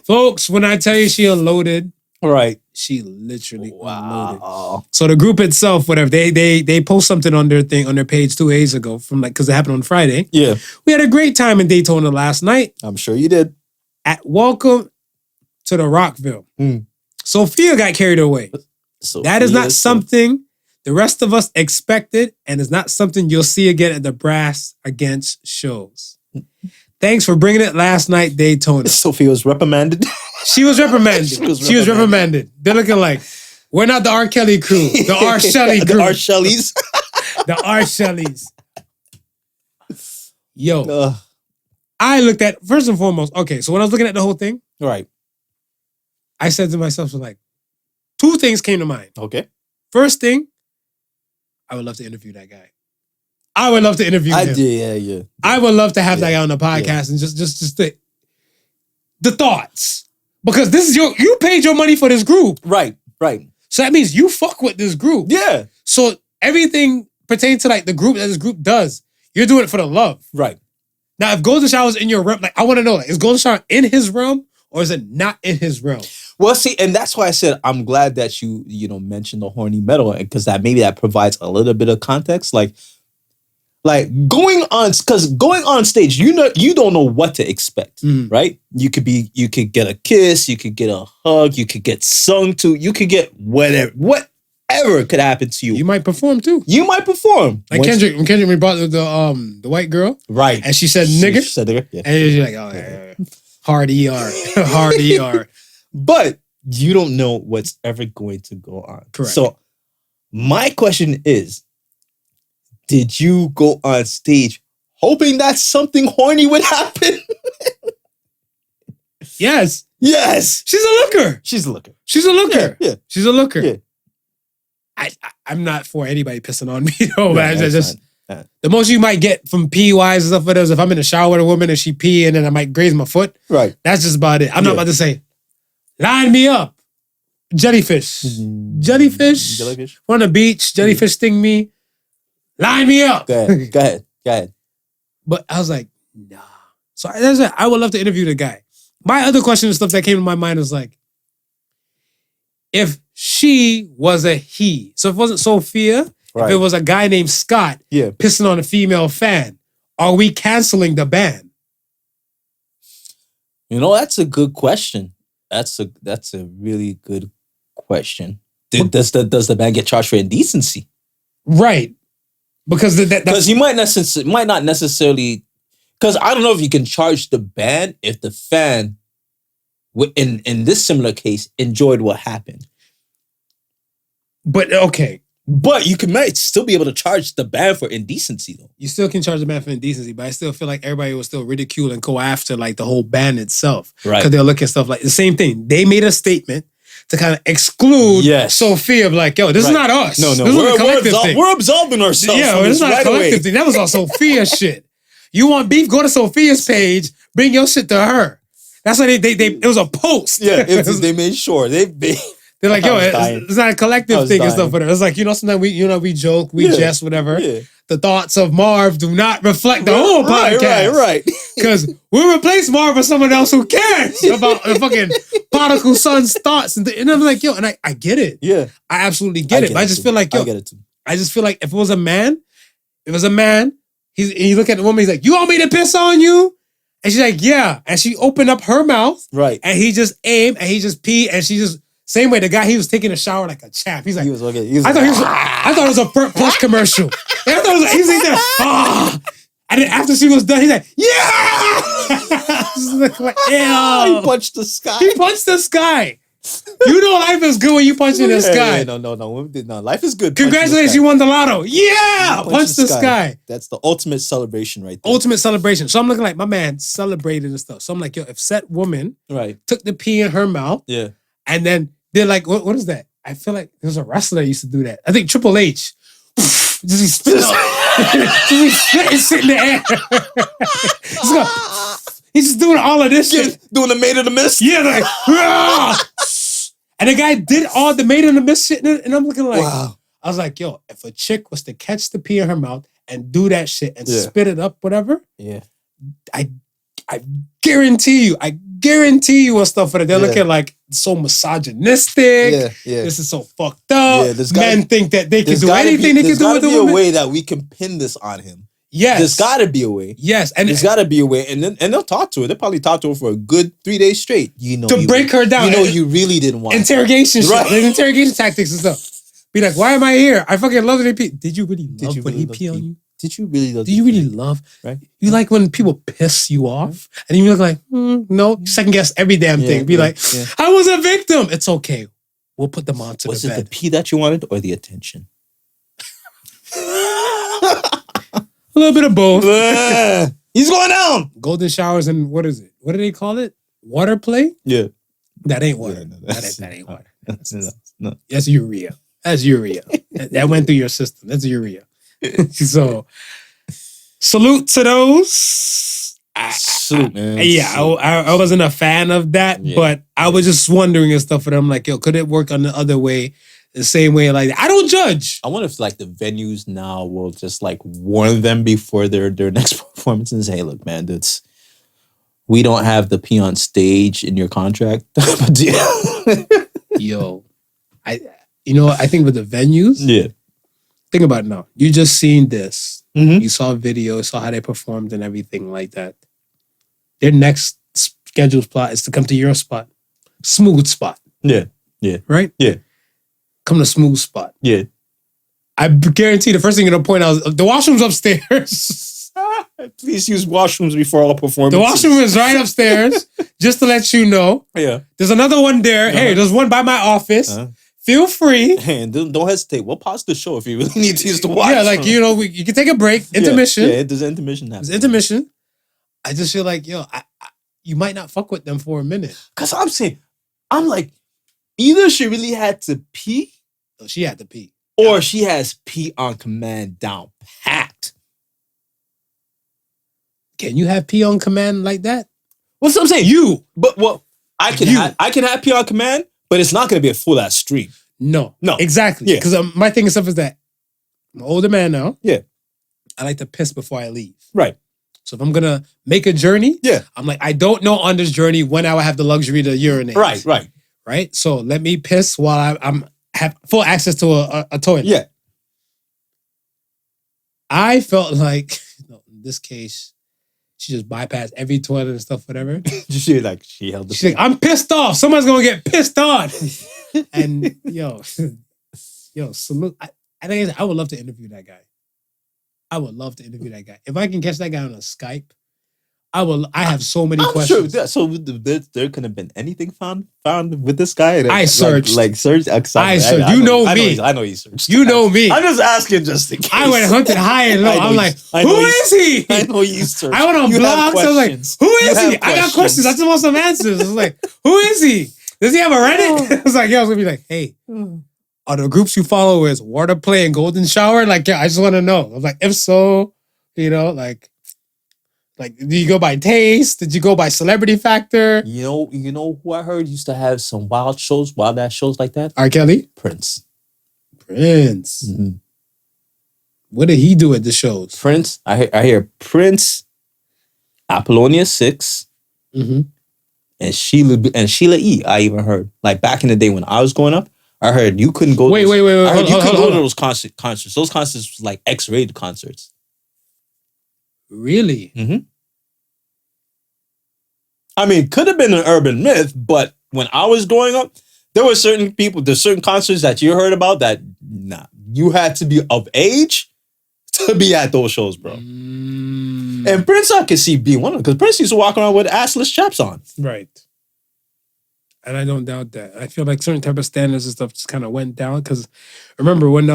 Folks, when I tell you she unloaded... Right. She literally unloaded. So the group itself, whatever, they post something on their thing on their page 2 days ago from because it happened on Friday. Yeah. We had a great time in Daytona last night. I'm sure you did. At Welcome to the Rockville. Mm. Sophia got carried away. That is not something the rest of us expected, and it's not something you'll see again at the Brass Against shows. Thanks for bringing it last night, Daytona. Sophia was reprimanded. She was reprimanded. She was reprimanded. They're looking like, we're not the R. Kelly crew. The R. Shelly crew. The R. Shellys. The R. Shellys. Yo. I looked at, first and foremost, okay, so when I was looking at the whole thing, right, I said to myself, like, 2 things came to mind. Okay. First thing, I would love to interview that guy. I would love to interview him. Yeah. I would love to have that guy on the podcast and just the thoughts. Because this is you paid your money for this group. Right. So that means you fuck with this group. Yeah. So everything pertaining to like the group that this group does, you're doing it for the love. Right. Now, if Golden Shower's in your realm, like I want to know, like, is Golden Shower in his realm or is it not in his realm? Well, see, and that's why I said I'm glad that you mentioned the horny metal, because that provides a little bit of context. Like going on stage, you don't know what to expect, right? You could get a kiss, you could get a hug, you could get sung to, you could get whatever could happen to you. You might perform too. Like Kendrick, when Kendrick brought the white girl, right? And she said nigger. She said nigger, yeah. And you're like, oh yeah. Hard ER, hard ER. But you don't know what's ever going to go on. Correct. So my question is, did you go on stage hoping that something horny would happen? Yes. She's a looker. Yeah. She's a looker. Yeah. I'm not for anybody pissing on me though. Yeah, the most you might get from pee wise and stuff like that is if I'm in the shower with a woman and she pee and then I might graze my foot. Right. That's just about it. I'm not about to say, line me up. Jellyfish. On the beach, jellyfish sting me. Line me up. Go ahead. But I was like, nah. So that's it. I would love to interview the guy. My other question and stuff that came to my mind was like, if she was a he, so if it wasn't Sophia, if it was a guy named Scott pissing on a female fan, are we canceling the ban? That's a good question. That's a really good question. Does the ban get charged for indecency? Right. Because you might not necessarily, because I don't know if you can charge the ban if the fan in this similar case, enjoyed what happened. But okay. But you might still be able to charge the band for indecency, though. You still can charge the band for indecency, but I still feel like everybody will still ridicule and go after like the whole band itself. Right. Because they'll look at stuff like the same thing. They made a statement to kind of exclude Sofia of like, yo, this is not us. No, this is a collective thing. We're absolving ourselves. Yeah, it's not a collective thing. That was all Sofia shit. You want beef? Go to Sophia's page. Bring your shit to her. That's why they it was a post. Yeah, they made sure they're like, yo, it's not a collective thing and stuff. But it's like, sometimes we joke, we jest, whatever. Yeah. The thoughts of Marv do not reflect the whole podcast. Right. Because we'll replace Marv with someone else who cares about the fucking Podical Son's thoughts. And I'm like, yo, and I get it. Yeah. I absolutely get it. But I just feel like, yo, I get it too. I just feel like if it was a man, he look at the woman, he's like, you want me to piss on you? And she's like, yeah. And she opened up her mouth. Right. And he just aimed and he just peed and she just, same way the guy, he was taking a shower like a champ. He's like, I thought it was a Pert Plus commercial. And I thought it was, he was like that, And then after she was done, he's like, yeah! Like, he punched the sky. He punched the sky. You know life is good when you punch in the sky. Yeah, no. Life is good. Congratulations, you won the lotto. Yeah! Punch the sky. That's the ultimate celebration right there. Ultimate celebration. So I'm looking like, my man celebrated and stuff. So I'm like, yo, if said woman took the pee in her mouth, and then they're like, what is that? I feel like there's a wrestler that used to do that. I think Triple H. Just be spitting shit in the air. He's just doing all of this shit. Doing the Maid of the Mist? Yeah, like, and the guy did all the Maid of the Mist shit, and I'm looking like, wow. I was like, yo, if a chick was to catch the pee in her mouth and do that shit and spit it up, whatever, I guarantee you and stuff for that. They're looking like so misogynistic. This is so fucked up. Men think that they can do anything they can do with the woman. There's gotta be a way that we can pin this on him. Yes. There's gotta be a way. Yes. And there's gotta be a way. And they'll talk to her. They'll probably talk to her for a good 3 days straight. To break her down. You really didn't want interrogation shit. Right. Interrogation tactics and stuff. Be like, why am I here? I fucking love that he pee. Did you really love when he pee on you? Did you really love? Do you really love? Right. You like when people piss you off, and you look like, no. You second guess every damn thing. Be like, I was a victim. It's okay. We'll put them onto the bed. Was it the pee that you wanted or the attention? A little bit of both. He's going down. Golden showers and what is it? What do they call it? Water play? Yeah. That ain't water. No, that ain't water. No. That's urea. That's urea. That went through your system. That's urea. So, salute to those. Salute, man. Yeah, I wasn't a fan of that, but I was just wondering and stuff for them. Like, yo, could it work on the other way? The same way, like, I don't judge. I wonder if like the venues now will just like warn them before their next performance and say, hey, look, man, we don't have the pee on stage in your contract. Yo, I think with the venues, think about it now. You just seen this. Mm-hmm. You saw a video, saw how they performed and everything like that. Their next scheduled spot is to come to your spot. Smooth spot. Yeah. Right? Yeah. Come to smooth spot. Yeah. I guarantee the first thing you're going to point out is the washroom's upstairs. Please use washrooms before all performances. The washroom is right upstairs, just to let you know. Yeah. There's another one there. Hey, there's one by my office. Feel free. And don't hesitate. We'll pause the show if you really need to use the washroom. Yeah, like, you can take a break. Intermission. Yeah, there's an intermission happening. There's intermission. I just feel like, yo, you might not fuck with them for a minute. Because I'm like, either she really had to pee. No, she had to pee. Or she has pee on command down packed. Can you have pee on command like that? What's what I'm saying? But I can have pee on command, but it's not going to be a full ass stream. No. Exactly. Because my thing and stuff is that I'm an older man now. Yeah. I like to piss before I leave. Right. So if I'm going to make a journey, I'm like, I don't know on this journey when I will have the luxury to urinate. Right. So let me piss while I'm have full access to a toilet. Yeah. I felt like, in this case, she just bypassed every toilet and stuff, whatever. She held the. She's like, I'm pissed off. Someone's gonna get pissed on. And salute. I think I would love to interview that guy. If I can catch that guy on a Skype, I have so many I'm questions. sure. So there couldn't have been anything found with this guy. I searched. Like searched. I searched. You know me. I know you searched. You know me. I'm just asking just in case. I went hunting high and low. I'm like, who is he? I know you searched. I went on blogs. I was like, who is he? I got questions. I just want some answers. I was like, who is he? Does he have a Reddit? I was like, I was gonna be like, hey, are the groups you follow is Water Play and Golden Shower? Like, yeah, I just want to know. I was like, if so, like, did you go by taste? Did you go by celebrity factor? You know who I heard used to have some wild ass shows like that? R. Kelly? Prince. Mm-hmm. What did he do at the shows? Prince. I hear Prince, Apollonia 6, and Sheila E. I even heard. Like back in the day when I was growing up, I heard you couldn't go. Wait. I heard you couldn't go to those concerts. Those concerts was like X-rated concerts. Really? Mm-hmm. I mean, could have been an urban myth, but when I was growing up, there's certain concerts that you heard about that, you had to be of age to be at those shows, bro. And Prince, I could see being one of them, because Prince used to walk around with assless chaps on. Right. And I don't doubt that. I feel like certain type of standards and stuff just kind of went down, because remember when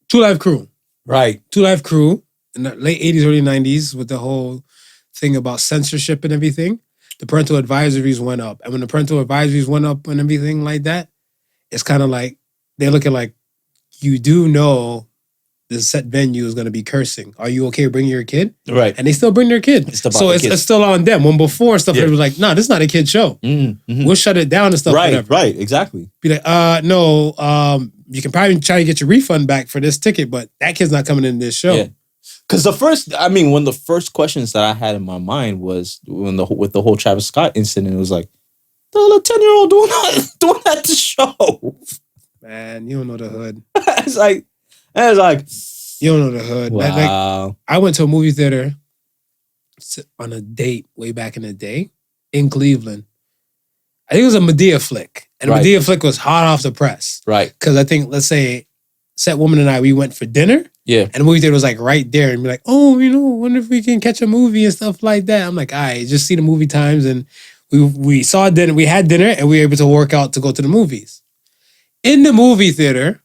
Two Live Crew. Right. Two Live Crew in the late 80s, early 90s with the whole thing about censorship and everything, the parental advisories went up. And when the parental advisories went up and everything like that, it's kind of like, they're looking like, you do know the set venue is going to be cursing. Are you okay bringing your kid? Right. And they still bring their kid. It's still on them. When before stuff, it was like, no, this is not a kid show. Mm-hmm. We'll shut it down and stuff. Right, exactly. Be like, no, you can probably try to get your refund back for this ticket, but that kid's not coming in this show. Yeah. Because one of the first questions that I had in my mind was with the whole Travis Scott incident, it was like, the little 10-year-old doing that to show. Man, you don't know the hood. It's like, you don't know the hood. Wow. Like, I went to a movie theater on a date way back in the day in Cleveland. I think it was a Medea flick. And the Medea flick was hot off the press. Right. Because I think, let's say, Set Woman and I, we went for dinner. Yeah. And the movie theater was like right there. And be like, oh, wonder if we can catch a movie and stuff like that. I'm like, all right, just see the movie times. And we saw dinner, we had dinner, and we were able to work out to go to the movies. In the movie theater,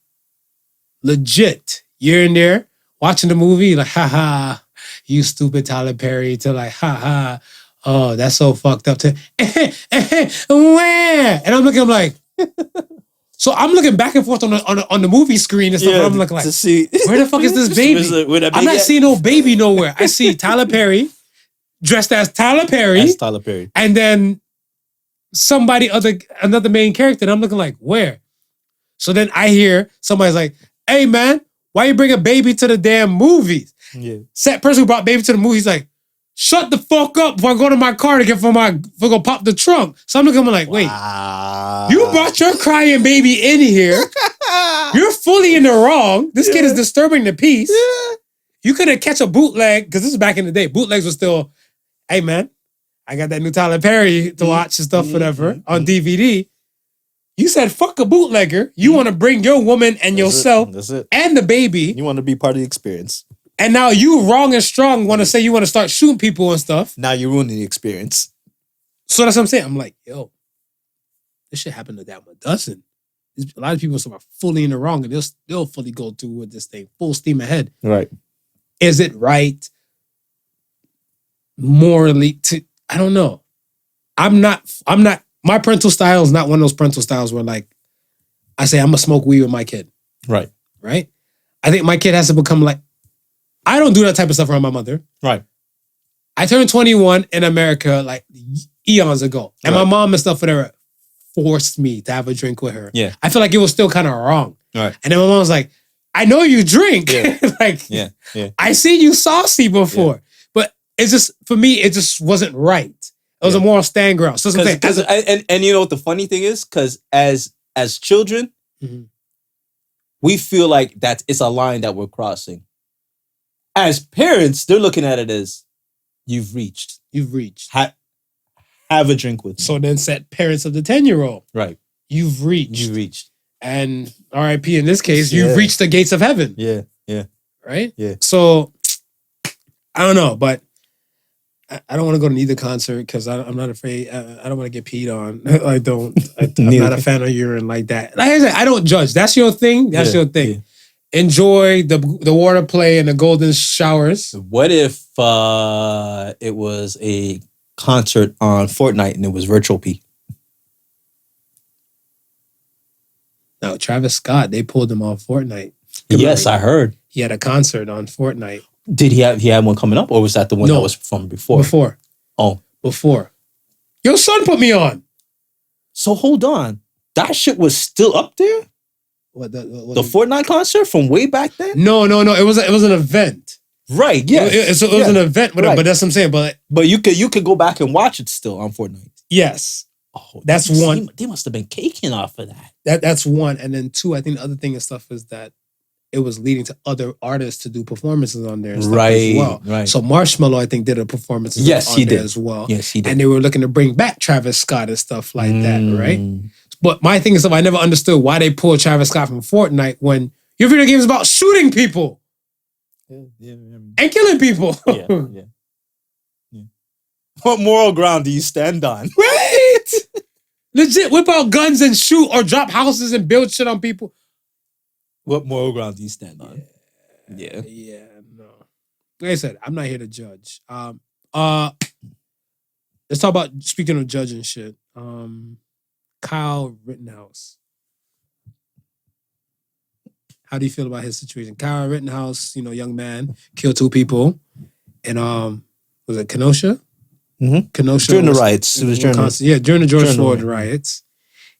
legit, you're in there watching the movie, like, haha, you stupid Tyler Perry, to like, haha, oh, that's so fucked up, to where? And I'm like, so I'm looking back and forth on the movie screen and stuff. And I'm looking like, to see, where the fuck is this baby? I'm not seeing no baby nowhere. I see Tyler Perry dressed as Tyler Perry. And then another main character. And I'm looking like, where? So then I hear somebody's like, hey man, why you bring a baby to the damn movies? Yeah. Set person who brought baby to the movies like, shut the fuck up before I go to my car to go pop the trunk. So I'm looking like, wait, you brought your crying baby in here. You're fully in the wrong. This kid is disturbing the peace. Yeah. You could have catch a bootleg, because this is back in the day. Bootlegs were still, hey man, I got that new Tyler Perry to watch and stuff, whatever, on DVD. You said, fuck a bootlegger. You want to bring your woman and yourself and the baby. You want to be part of the experience. And now you wrong and strong want to say you want to start shooting people and stuff. Now you're ruining the experience. So that's what I'm saying. I'm like, yo, this shit happened to that one dozen. A lot of people are fully in the wrong, and they'll fully go through with this thing, full steam ahead. Right. Is it right morally I don't know. I'm not, my parental style is not one of those parental styles where like, I say I'm gonna smoke weed with my kid. Right. Right? I think my kid has to become like, I don't do that type of stuff around my mother. Right. I turned 21 in America like eons ago. And my mom and stuff, whatever, forced me to have a drink with her. Yeah. I feel like it was still kind of wrong. Right. And then my mom was like, I know you drink. Yeah. Like, yeah. I seen you saucy before. Yeah. But it's just, for me, it just wasn't right. It was a moral stand ground. So and you know what the funny thing is? Because as children, we feel like it's a line that we're crossing. As parents, they're looking at it as, you've reached. Have a drink with me. So then set parents of the 10-year-old. Right. You've reached. And RIP in this case, Yeah. you've reached the gates of heaven. Yeah. Right? Yeah. So I don't know, but I don't want to go to neither concert because I'm not afraid. I don't want to get peed on. I don't. I'm not a fan of urine like that. Like I said, I don't judge. That's your thing. That's your thing. Yeah. Enjoy the water play and the golden showers. What if it was a concert on Fortnite and it was virtual pee? No, Travis Scott, they pulled him off Fortnite. Yes, I heard. He had a concert on Fortnite. Did he have one coming up, or was that the one that was from before? Before. Oh. Before. Your son put me on. So hold on. That shit was still up there? What the Fortnite concert from way back then? No. It was an event. Right, yeah. It was an event, but that's what I'm saying. But you could go back and watch it still on Fortnite. Yes. Oh, that's one. They must have been caking off of that. That's one. And then two, I think the other thing and stuff is that it was leading to other artists to do performances on there and stuff as well. Right. So Marshmello, I think, did a performance on there as well. Yes, he did. And they were looking to bring back Travis Scott and stuff like that, right? But my thing is, I never understood why they pulled Travis Scott from Fortnite when your video game is about shooting people and killing people. Yeah. What moral ground do you stand on? Right? Legit, whip out guns and shoot or drop houses and build shit on people. What moral ground do you stand on? Yeah, no. Like I said, I'm not here to judge. Let's talk about, speaking of judging shit, Kyle Rittenhouse. How do you feel about his situation? Kyle Rittenhouse, young man, killed 2 people. And was it Kenosha? Mm-hmm. Kenosha. During the riots. It was during the George Floyd riots.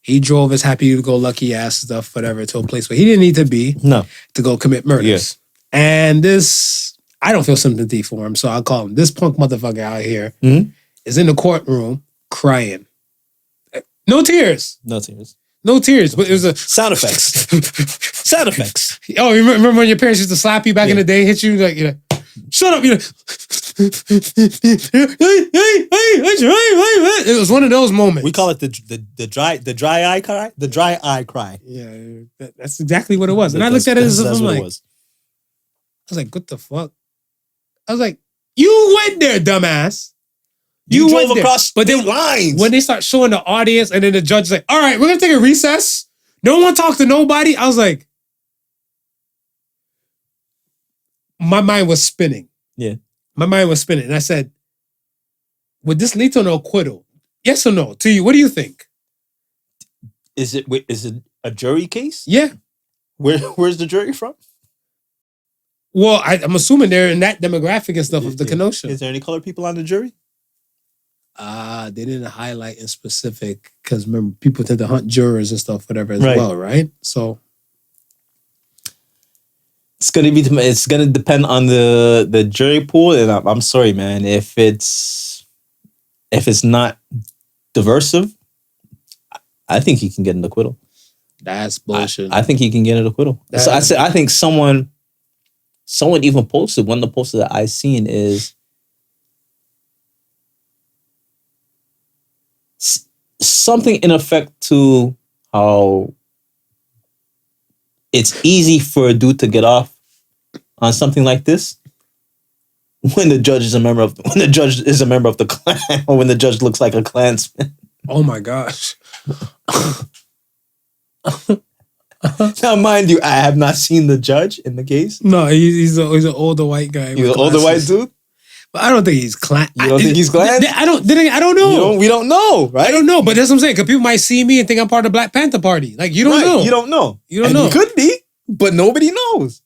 He drove his happy-go-lucky ass stuff, whatever, to a place where he didn't need to be to go commit murders. Yeah. And this, I don't feel sympathy for him, so I'll call him. This punk motherfucker out here is in the courtroom crying. No tears. No tears. No tears, but it was a... Sound effects. Sound effects. Oh, you remember when your parents used to slap you back in the day, hit you, like, shut up, It was one of those moments. We call it the dry eye cry. The dry eye cry. Yeah, that's exactly what it was. And I looked at it as if I'm like, I was like, what the fuck? I was like, you went there, dumbass. You drove across the lines. When they start showing the audience, and then the judge is like, all right, we're gonna take a recess. No one talk to nobody. I was like, my mind was spinning. Yeah. My mind was spinning. And I said, would this lead to an acquittal? Yes or no? To you, what do you think? Is it a jury case? Yeah. Where's the jury from? Well, I'm assuming they're in that demographic and stuff of the Kenosha. Is there any colored people on the jury? They didn't highlight in specific because remember, people tend to hunt jurors and stuff, whatever, as well, right? So it's gonna depend on the jury pool, and I'm sorry, man. If it's not diversive, I think he can get an acquittal. That's bullshit. I think he can get an acquittal. So I think someone even posted, one of the posts that I seen is something in effect to how it's easy for a dude to get off on something like this when the judge is a member of the Klan, or when the judge looks like a Klansman. Oh my gosh. Now, mind you, I have not seen the judge in the case. No, he's an older white guy. He's an older white dude? But I don't think he's Klan. You don't think he's Klan? I don't know. We don't know, right? I don't know, but that's what I'm saying. Because people might see me and think I'm part of the Black Panther Party. Like, you don't know. You don't know. Know. He could be, but nobody knows.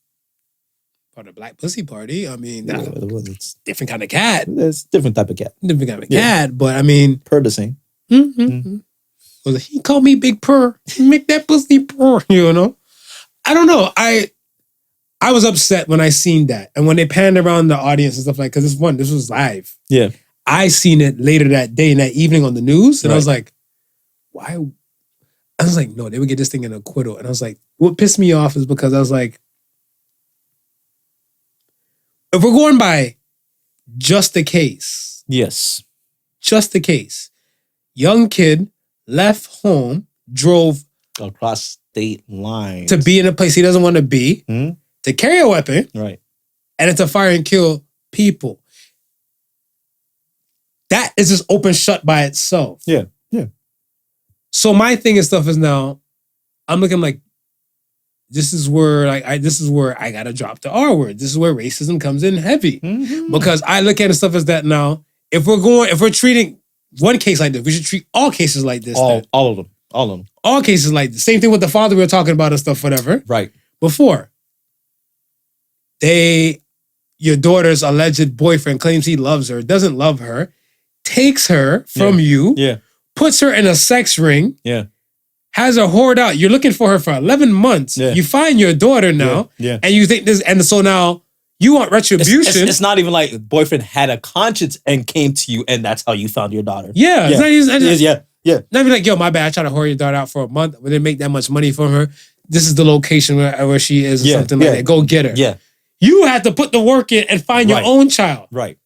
Part of the Black Pussy Party. I mean, it's different kind of cat. It's different type of cat. Different kind of cat, but I mean... Purr the same. He called me Big Purr. Make that pussy purr, I don't know. I was upset when I seen that. And when they panned around the audience and stuff like, because this was live. Yeah. I seen it later that day and that evening on the news. And I was like, why? I was like, no, they would get this thing an acquittal. And I was like, what pissed me off is because I was like, if we're going by just the case. Yes. Just the case. Young kid left home, drove across state lines to be in a place he doesn't want to be, to carry a weapon, right, and it's a fire and kill people. That is just open shut by itself. Yeah. So my thing and stuff is now, I'm looking like, this is where I gotta drop the R word. This is where racism comes in heavy. Mm-hmm. Because I look at it stuff as that now, if we're treating one case like this, we should treat all cases like this. All of them. All cases like this. Same thing with the father we were talking about and stuff, whatever. Right. Before. Your daughter's alleged boyfriend claims he loves her, doesn't love her, takes her from you, puts her in a sex ring, has her whored out. You're looking for her for 11 months. Yeah. You find your daughter now, and you think this, and so now you want retribution. It's not even like boyfriend had a conscience and came to you, and that's how you found your daughter. Yeah. It's not even, yeah. Not even like, yo, my bad, I tried to whore your daughter out for a month. We didn't make that much money from her. This is the location where she is or something like that. Go get her. Yeah. You had to put the work in and find your own child. Right.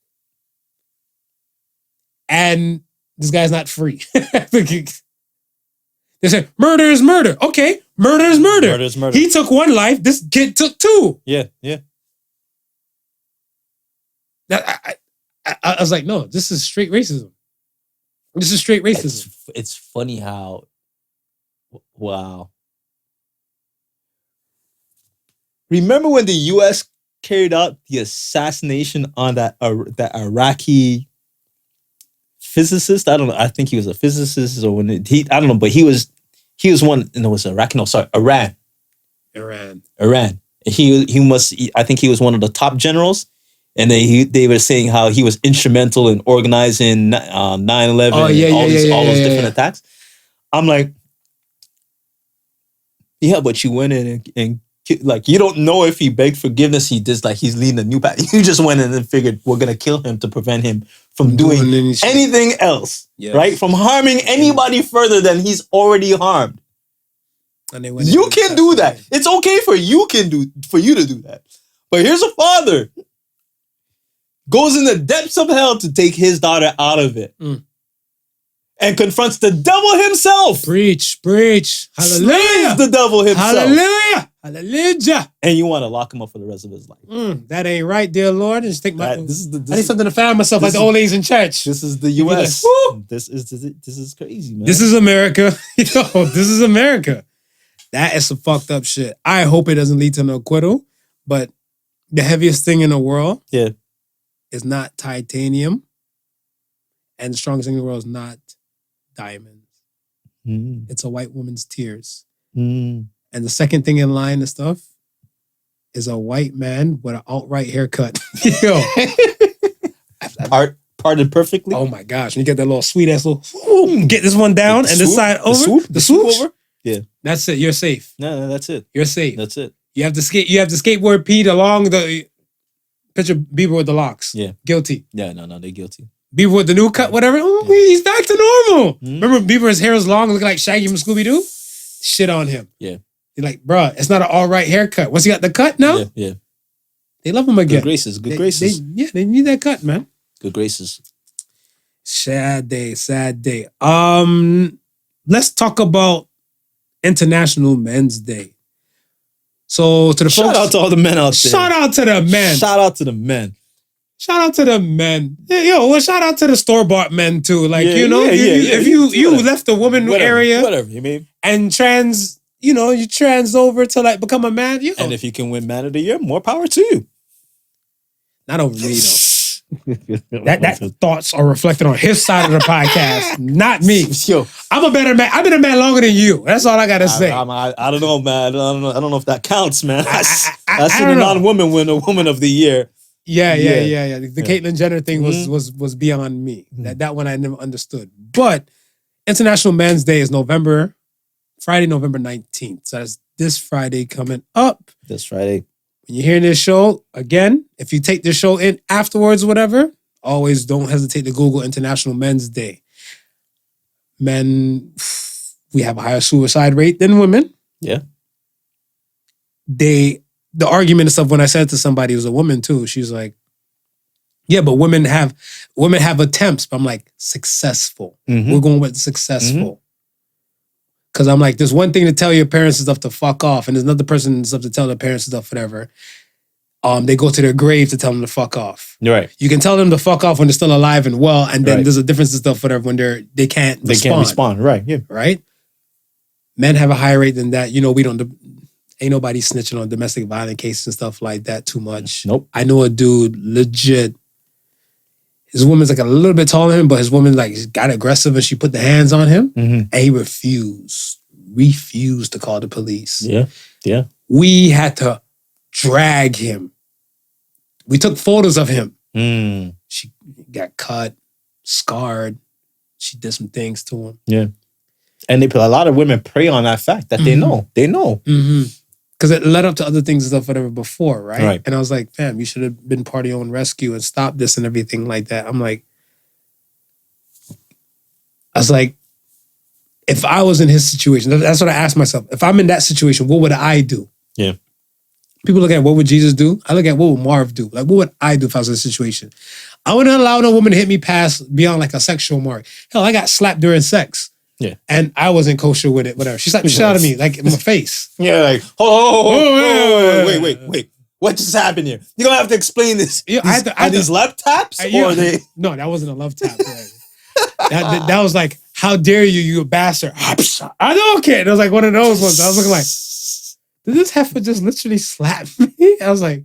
And this guy's not free. They said, murder is murder. Okay, murder is murder. Murder is murder. He took one life, this kid took two. Yeah. I was like, no, this is straight racism. This is straight racism. It's funny how, wow. Remember when the U.S. carried out the assassination on that Iraqi physicist? I don't know. I think he was a physicist, or I don't know, but he was one. No, it was Iraq. No, sorry, Iran. I think he was one of the top generals, and they were saying how he was instrumental in organizing 9/11 all those different attacks. I'm like, yeah, but you went in and like, you don't know if he begged forgiveness. He's leading a new path. You just went in and figured we're gonna kill him to prevent him from doing anything else, right? From harming anybody further than he's already harmed. You can do that. It's okay for you to do that. But here's a father goes in the depths of hell to take his daughter out of it. And confronts the devil himself. Preach. Hallelujah. Slays the devil himself. Hallelujah. And you want to lock him up for the rest of his life. That ain't right, dear Lord. Just take my. I need something to find myself like the old ladies in church. This is the U.S. Like, this is crazy, man. This is America. This is America. That is some fucked up shit. I hope it doesn't lead to an acquittal, but the heaviest thing in the world is not titanium, and the strongest thing in the world is not diamonds. It's a white woman's tears. And the second thing in line and stuff is a white man with an alt-right haircut. Yo. Parted perfectly. Oh my gosh. And you get that little sweet ass little, get this one down and this side over. The swoop over. Yeah. That's it. You're safe. No, that's it. You're safe. That's it. You have to skateboard Pete along the picture Bieber with the locks. Yeah. Guilty. Yeah, no, they're guilty. Bieber with the new cut, whatever. He's back to normal. Remember Bieber's hair was long, looking like Shaggy from Scooby-Doo? Shit on him. Yeah. You're like, bruh, it's not an all right haircut. Once he got the cut now, yeah. They love him again. Good graces. They need that cut, man. Good graces. Sad day. Let's talk about International Men's Day. So to the folks, shout out to all the men out there. Shout out to the men. Shout out to the men. Shout out to the men. Well, shout out to the store-bought men too. Like, if you left the woman area, whatever you mean, and you trans over to like become a man. And if you can win Man of the Year, more power to you. Not over me though. that thoughts are reflected on his side of the podcast, not me. Yo, I'm a better man. I've been a man longer than you. That's all I gotta say. I don't know, man. I don't know if that counts, man. I seen a non-woman win a Woman of the Year. Yeah. The Caitlyn Jenner thing was beyond me. That one I never understood. But International Men's Day is Friday, November 19th. So that's this Friday coming up. This Friday. When you're hearing this show, again, if you take this show in afterwards, whatever, always don't hesitate to Google International Men's Day. Men, we have a higher suicide rate than women. Yeah. The argument and stuff, when I said it to somebody, it was a woman too. She's like, yeah, but women have attempts. But I'm like, successful. We're going with successful. Because I'm like, there's one thing to tell your parents and stuff to fuck off, and there's another person and stuff to tell their parents and stuff, whatever. they go to their grave to tell them to fuck off. Right. You can tell them to fuck off when they're still alive and well, and then Right. there's a difference in stuff whatever when they can't They respond. can't respond. Right. Yeah. Right? Men have a higher rate than that. You know, we don't ain't nobody snitching on domestic violence cases and stuff like that too much. Nope. I know a dude legit. His woman's like a little bit taller than him, but his woman like got aggressive and she put the hands on him, and he refused to call the police. Yeah. Yeah. We had to drag him. We took photos of him. She got cut, scarred. She did some things to him. Yeah. And a lot of women prey on that fact that they know. They know. Because it led up to other things and stuff, whatever, before, right? Right. And I was like, fam, you should have been part of your own rescue and stopped this and everything like that. I was like, if I was in his situation, that's what I asked myself. If I'm in that situation, what would I do? Yeah. People look at what would Jesus do? I look at what would Marv do? Like, what would I do if I was in a situation? I wouldn't allow no woman to hit me beyond like a sexual mark. Hell, I got slapped during sex. Yeah. And I wasn't kosher with it, whatever. She slapped the shit out of me, like in my face. Yeah, like, wait. What just happened here? You're going to have to explain this. Yeah, Are these love taps? Or are they... No, that wasn't a love tap. Right? that was like, how dare you, you bastard. I don't care. It was like one of those ones. I was looking like, did this heifer just literally slap me? I was like,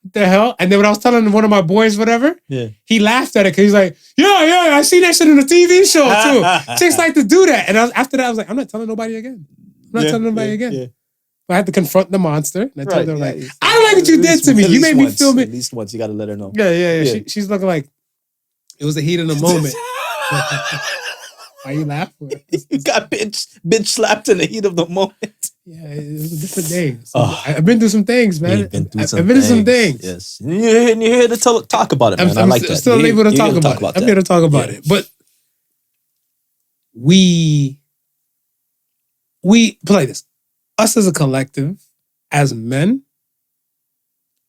what the hell? And then when I was telling one of my boys, whatever, he laughed at it because he's like, yeah, I seen that shit in a TV show too. Chicks like to do that. And after that, I was like, I'm not telling nobody again. I'm not telling nobody again. Yeah. I had to confront the monster. And I told her, like, I don't like what you did to me. You made me feel me. At least once, you got to let her know. Yeah. She's looking like it was the heat of the moment. Why you laughing? You got bitch slapped in the heat of the moment. Yeah, it was a different day. So I've been through some things, man. I've been through some things. Yes. And you're here to talk about it, man. I like that. I'm still able to talk about it. I'm here to talk about it. But we put like this. Us as a collective, as men,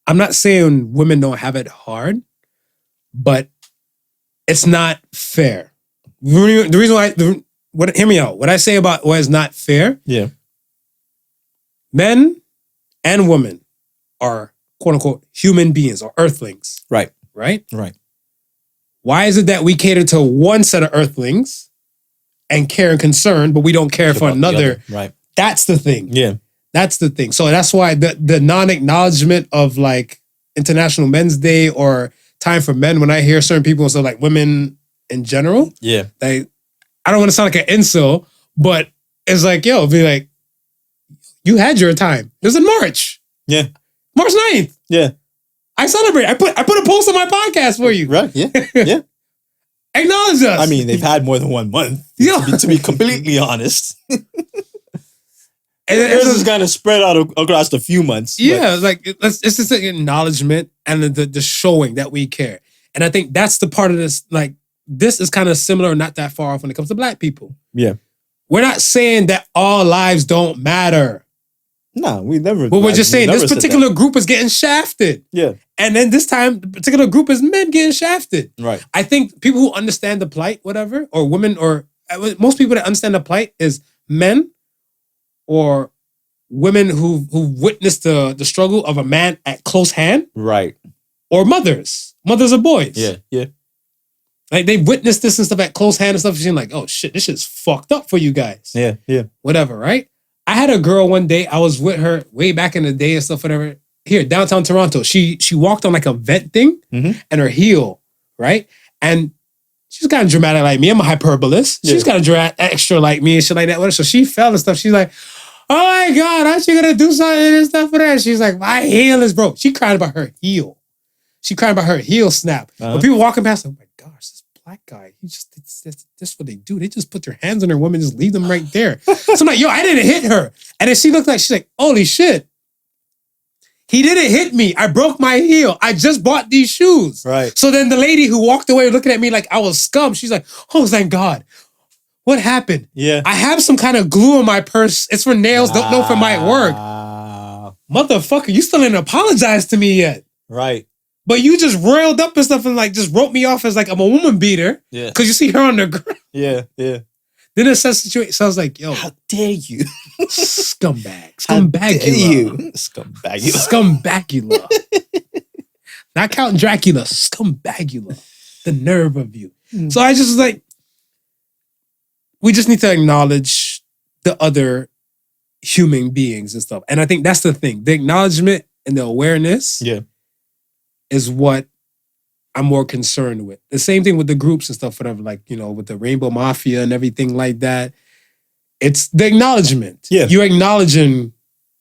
I'm not saying women don't have it hard, but it's not fair. The reason why, hear me out. What I say about what is not fair, men and women are quote unquote human beings or earthlings. Right. Why is it that we cater to one set of earthlings and care and concern, but we don't care for another? Right. That's the thing. Yeah. That's the thing. So that's why the non-acknowledgement of like International Men's Day or Time for Men, when I hear certain people say like women in general, like I don't want to sound like an incel, but it's like, yo, be like, you had your time. It was in March. Yeah. March 9th. Yeah. I celebrate. I put a post on my podcast for you. Right. Yeah. Yeah. Acknowledge us. I mean, they've had more than 1 month. To be completely honest. And this is kind of spread out across a few months. Yeah, like it's just an acknowledgement and the showing that we care. And I think that's the part of this, like, this is kind of similar, not that far off when it comes to Black people. Yeah. We're not saying that all lives don't matter. No, we never. But we're just saying this particular group is getting shafted. Yeah. And then this time, the particular group is men getting shafted. Right. I think people who understand the plight, whatever, or women, or most people that understand the plight is men or women who witnessed the struggle of a man at close hand. Right. Or mothers of boys. Yeah, yeah. Like they witnessed this and stuff at close hand and stuff. She's like, oh shit, this shit's fucked up for you guys. Yeah, yeah. Whatever, right? I had a girl one day, I was with her way back in the day and stuff, whatever. Here, downtown Toronto. She walked on like a vent thing and her heel, right? And she's kind of dramatic like me. I'm a hyperbolist. She's kind of extra like me and shit like that. Whatever. So she fell and stuff. She's like, oh my God, aren't you gonna do something and stuff for that? She's like, my heel is broke. She cried about her heel. She cried about her heel snap. But people walking past, oh my gosh, this Black guy, that's what they do. They just put their hands on their woman, just leave them right there. So I'm like, yo, I didn't hit her. And then she looked like, she's like, holy shit. He didn't hit me. I broke my heel. I just bought these shoes. Right. So then the lady who walked away looking at me like I was scum, she's like, oh, thank God. What happened? Yeah. I have some kind of glue in my purse. It's for nails. Don't know if it might work. Motherfucker, you still didn't apologize to me yet. Right. But you just roiled up and stuff and like just wrote me off as like I'm a woman beater. Yeah. Because you see her on the ground. Yeah, yeah. Then it says situation. So I was like, yo, how dare you? scumbag. How dare Scumbagula. you? Scumbagula. Scumbagula. Not Count Dracula. Scumbagula. The nerve of you. So I just was like, we just need to acknowledge the other human beings and stuff. And I think that's the thing. The acknowledgement and the awareness is what I'm more concerned with. The same thing with the groups and stuff, whatever, like, you know, with the Rainbow Mafia and everything like that. It's the acknowledgement. Yeah. You're acknowledging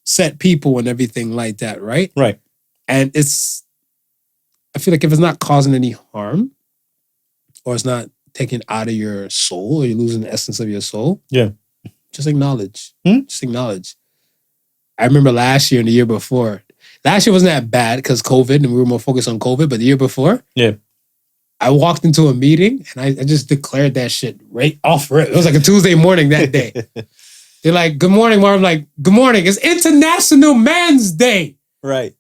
set people and everything like that, right? Right. And I feel like if it's not causing any harm or it's not taken out of your soul or you're losing the essence of your soul, just acknowledge. Just acknowledge. I remember last year and the year before. Last year wasn't that bad because COVID and we were more focused on COVID, but the year before, I walked into a meeting and I just declared that shit right off rip. It was like a Tuesday morning that day. They're like, good morning, Marv. I'm like, good morning. It's International Men's Day. Right.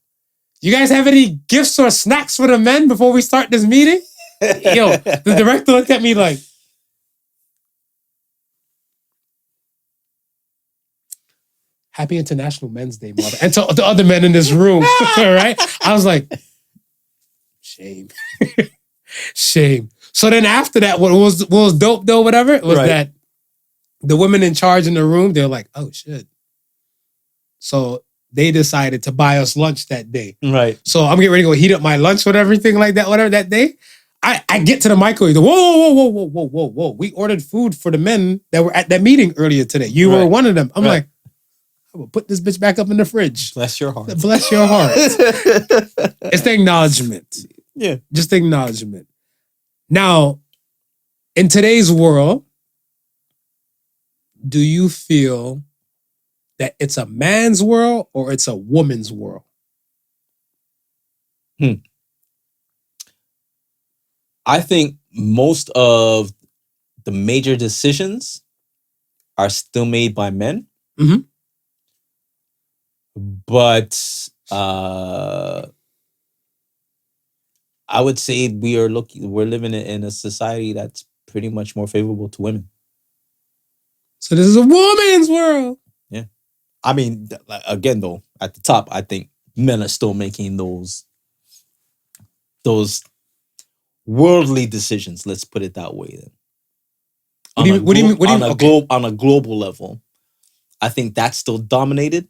You guys have any gifts or snacks for the men before we start this meeting? Yo, the director looked at me like, Happy International Men's Day, mother. And to the other men in this room, right? I was like, shame. Shame. So then after that, what was dope though, whatever, it was that the women in charge in the room, they're like, oh shit. So they decided to buy us lunch that day. Right. So I'm getting ready to go heat up my lunch with everything like that, whatever that day. I get to the microwave. Whoa. We ordered food for the men that were at that meeting earlier today. You were one of them. I'm like, I will put this bitch back up in the fridge. Bless your heart. Bless your heart. It's the acknowledgement. Yeah. Just the acknowledgement. Now, in today's world, do you feel that it's a man's world or it's a woman's world? I think most of the major decisions are still made by men. Mm-hmm. But I would say we're living in a society that's pretty much more favorable to women. So this is a woman's world. Yeah. I mean, again, though, at the top, I think men are still making those worldly decisions. Let's put it that way. Then. On a global level, I think that's still dominated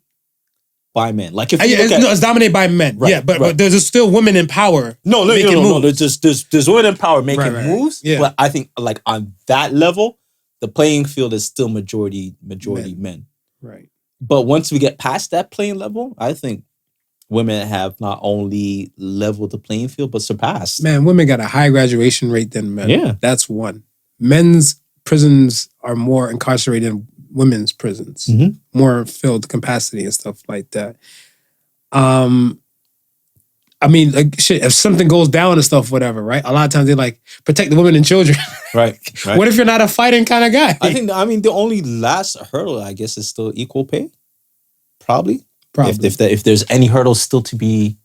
by men. Like if you look at, it's dominated by men. Right, yeah, but there's still women in power. No. There's women in power making moves. Yeah. But I think like on that level, the playing field is still majority men. Right. But once we get past that playing level, I think women have not only leveled the playing field, but surpassed. Man, women got a high graduation rate than men. Yeah. That's one. Men's prisons are more incarcerated than women's prisons. Mm-hmm. More filled capacity and stuff like that. I mean, like shit, if something goes down and stuff, whatever, right? A lot of times they like protect the women and children. Right. What if you're not a fighting kind of guy? I mean, the only last hurdle, I guess, is still equal pay. Probably. If there's any hurdles still to be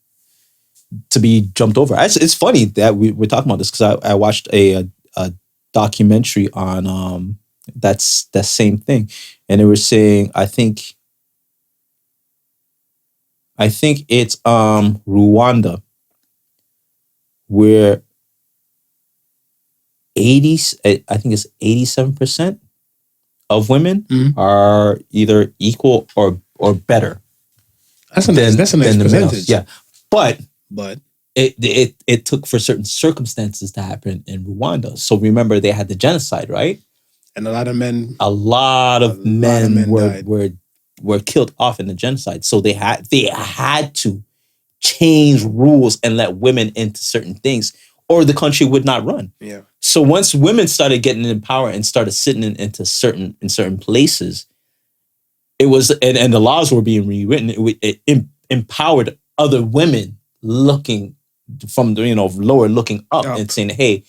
jumped over. It's funny that we're talking about this because I watched a documentary on that same thing, and they were saying I think it's Rwanda where 87% of women are either equal or better. That's a nice percentage. Yeah, but But it took for certain circumstances to happen in Rwanda. So remember, they had the genocide, right? And a lot of men. A lot of men died. were killed off in the genocide. So they had to change rules and let women into certain things, or the country would not run. Yeah. So once women started getting in power and started sitting into certain places, it was and the laws were being rewritten. It empowered other women looking from the lower looking up and saying, "Hey,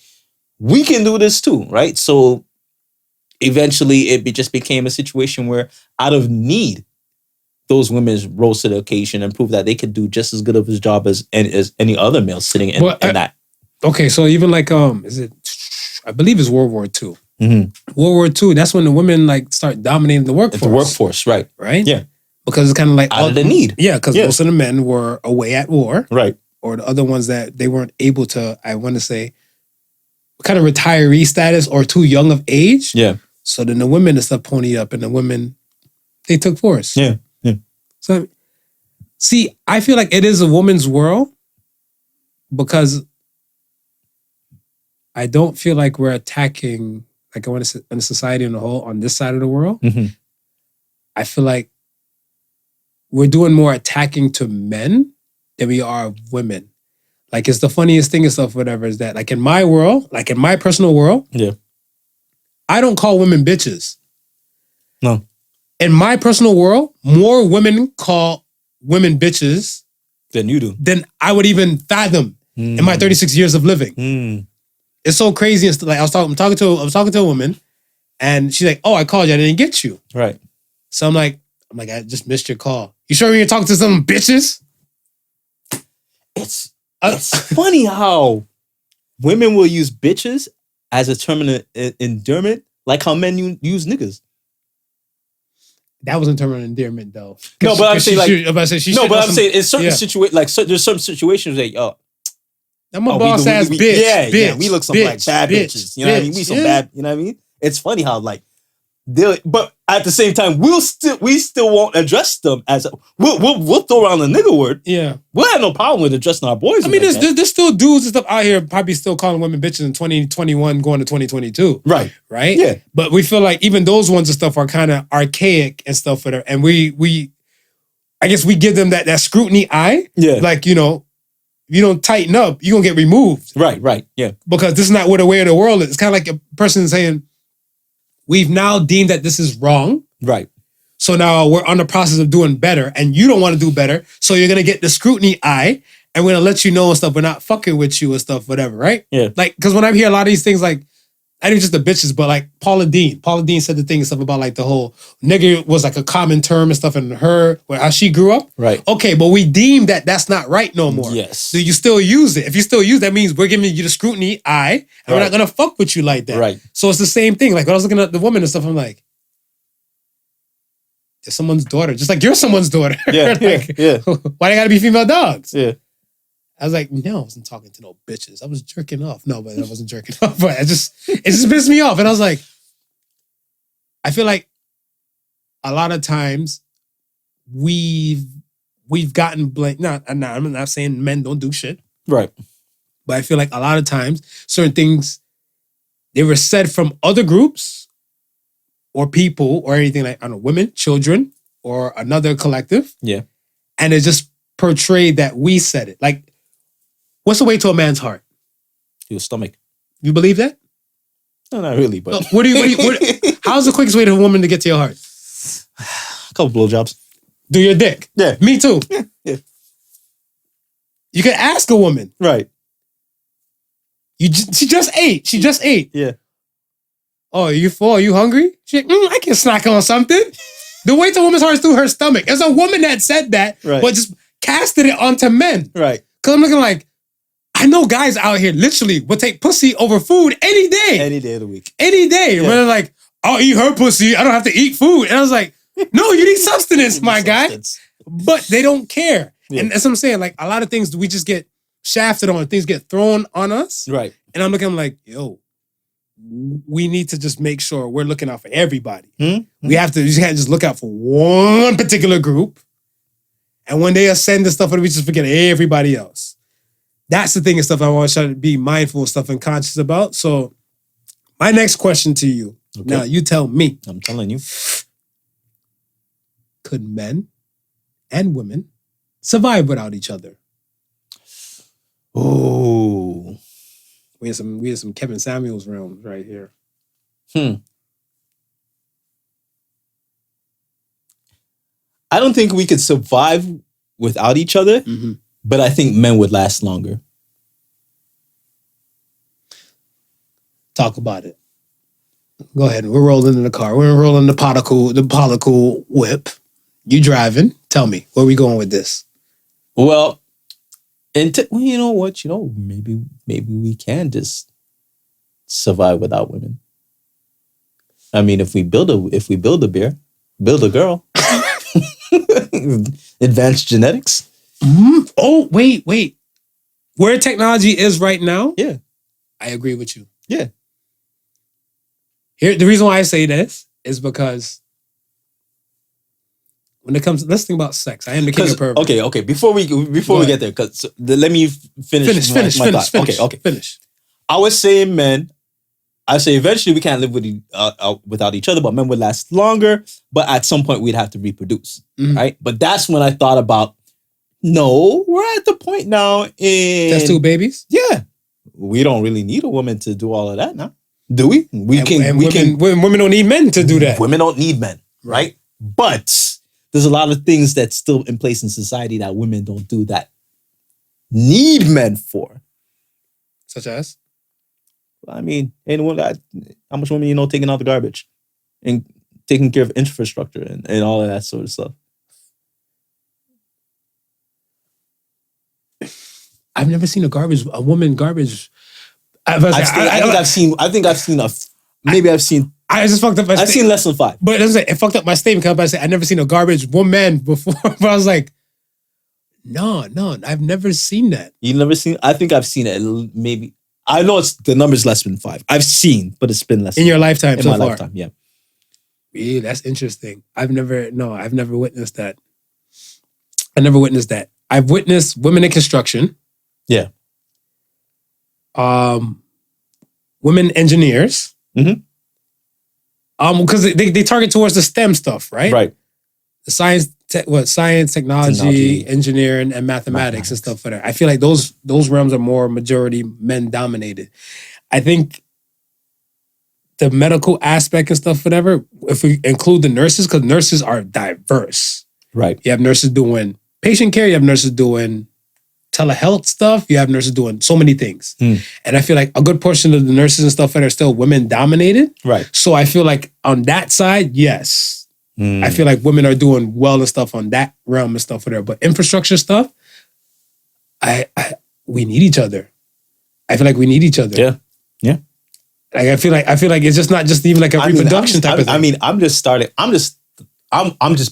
we can do this too," right? So eventually, it just became a situation where, out of need, those women rose to the occasion and proved that they could do just as good of a job as any other male sitting in that. Okay, so even like I believe it's World War II. World War II, that's when the women like start dominating the workforce. The workforce, right. Right? Yeah. Because it's kind of like... Out of the need. Yeah, because most of the men were away at war. Right. Or the other ones that they weren't able to, I want to say, kind of retiree status or too young of age. Yeah. So then the women and stuff pony up and the women, they took force. Yeah. Yeah. So, see, I feel like it is a woman's world because I don't feel like we're attacking, like I want to say, in society in the whole, on this side of the world. I feel like we're doing more attacking to men than we are of women. Like, it's the funniest thing and stuff, whatever, is that, like, in my world, like, in my personal world, I don't call women bitches. No. In my personal world, more women call women bitches than you do. Than I would even fathom in my 36 years of living. It's so crazy. And like, I was talking to a woman, and she's like, "Oh, I called you. I didn't get you." Right. So I'm like, I just missed your call. You sure you're talking to some bitches? It's funny how women will use bitches as a term of endearment, like how men use niggas. That wasn't term of endearment, though. No, but I'm saying in certain yeah. situations, like there's some situations like, I'm a boss ass bitch. Yeah, we look some like bad bitches. You know what I mean? We some bad. You know what I mean? It's funny how like, but at the same time, we still won't address them as we'll throw around the nigga word. Yeah, we'll have no problem with addressing our boys. I mean, there's still dudes and stuff out here probably still calling women bitches in 2021 going to 2022. Right. Yeah. But we feel like even those ones and stuff are kind of archaic and stuff, whatever. And we I guess we give them that scrutiny eye. Yeah. Like, you know, if you don't tighten up, you're gonna get removed. Right. Yeah. Because this is not what the way of the world is. It's kind of like a person saying, we've now deemed that this is wrong. Right. So now we're on the process of doing better, and you don't want to do better. So you're going to get the scrutiny eye, and we're going to let you know and stuff. We're not fucking with you and stuff, whatever, right? Yeah. Like, because when I hear a lot of these things, like, I think just the bitches, but like Paula Dean said the thing and stuff about like the whole nigga was like a common term and stuff, and her, how she grew up. Right. Okay, but we deem that that's not right no more. Yes. So you still use it. If you still use it, that means we're giving you the scrutiny eye, and we're not going to fuck with you like that. Right. So it's the same thing. Like when I was looking at the woman and stuff, I'm like, you're someone's daughter, just like you're someone's daughter. Yeah. Like, yeah. Why they got to be female dogs? Yeah. I was like, no, I wasn't talking to no bitches. I was jerking off. No, but I wasn't jerking off. But it just pissed me off. And I was like, I feel like a lot of times we've gotten blamed. I'm not saying men don't do shit. Right. But I feel like a lot of times certain things, they were said from other groups or people or anything like, I don't know, women, children, or another collective. Yeah. And it just portrayed that we said it. Like, what's the way to a man's heart? Your stomach. You believe that? No, not really. But how's the quickest way to a woman to get to your heart? A couple blowjobs. Do your dick. Yeah. Me too. Yeah. You can ask a woman. Right. She just ate. She just ate. Yeah. Oh, are you full? Are you hungry? She's like, I can snack on something. The way to a woman's heart is through her stomach. It's a woman that said that, but just casted it onto men. Right. Because I'm looking like, I know guys out here literally would take pussy over food any day. Any day of the week. Any day. Yeah. When they're like, I'll eat her pussy. I don't have to eat food. And I was like, no, you need sustenance, my guy. But they don't care. Yeah. And that's what I'm saying. Like, a lot of things we just get shafted on. Things get thrown on us. Right. And I'm looking like, yo, we need to just make sure we're looking out for everybody. Mm-hmm. We can't just look out for one particular group. And when they ascend and stuff, we just forget everybody else. That's the thing and stuff I want to be mindful of stuff and conscious about. So my next question to you. Okay. Now, you tell me. I'm telling you. Could men and women survive without each other? Oh. We had some Kevin Samuels realms right here. I don't think we could survive without each other, but I think men would last longer. Talk about it. Go ahead. We're rolling in the car. We're rolling the Podical whip. You driving. Tell me, where are we going with this? Well, you know what? Maybe we can just survive without women. I mean, if we build a bear, build a girl. Advanced genetics. Mm-hmm. Oh, wait. Where technology is right now, Yeah. I agree with you. Yeah. Here, the reason why I say this is because when it comes, let's think about sex. I am the king of pervert. Okay. Before we get there, because let me finish my thought. Okay. Finish. I was saying, men. I say eventually we can't live with without each other, but men would last longer. But at some point we'd have to reproduce, right? But that's when I thought about, no, we're at the point now in Test tube babies. Yeah, we don't really need a woman to do all of that now, do we? Women don't need men to do that. Women don't need men, right? But there's a lot of things that's still in place in society that women don't do that need men for. Such as? I mean, anyone got how much women you know taking out the garbage and taking care of infrastructure and all of that sort of stuff. I've never seen a woman garbage. I think I've seen I just fucked up my I've seen less than 5. But it fucked up my statement because I said I've never seen a garbage woman before. But I was like, no, I've never seen that. You've never seen? I think I've seen it maybe. I know the number's less than 5. I've seen, but it's been less. In your lifetime, in my lifetime, yeah. Yeah, that's interesting. I've never witnessed that. I never witnessed that. I've witnessed women in construction. Yeah. Women engineers. Mm-hmm. Because they target towards the STEM stuff, right? Right. The science, technology, engineering, and mathematics and stuff like that. I feel like those realms are more majority men dominated. I think the medical aspect and stuff, whatever, if we include the nurses, because nurses are diverse. Right. You have nurses doing patient care, you have nurses doing telehealth stuff, you have nurses doing so many things. And I feel like a good portion of the nurses and stuff that are still women dominated. Right. So I feel like on that side, yes. I feel like women are doing well and stuff on that realm and stuff whatever. But infrastructure stuff, we need each other. I feel like we need each other. Yeah. Yeah. Like I feel like it's just not just even like a reproduction type of thing. I mean, I'm just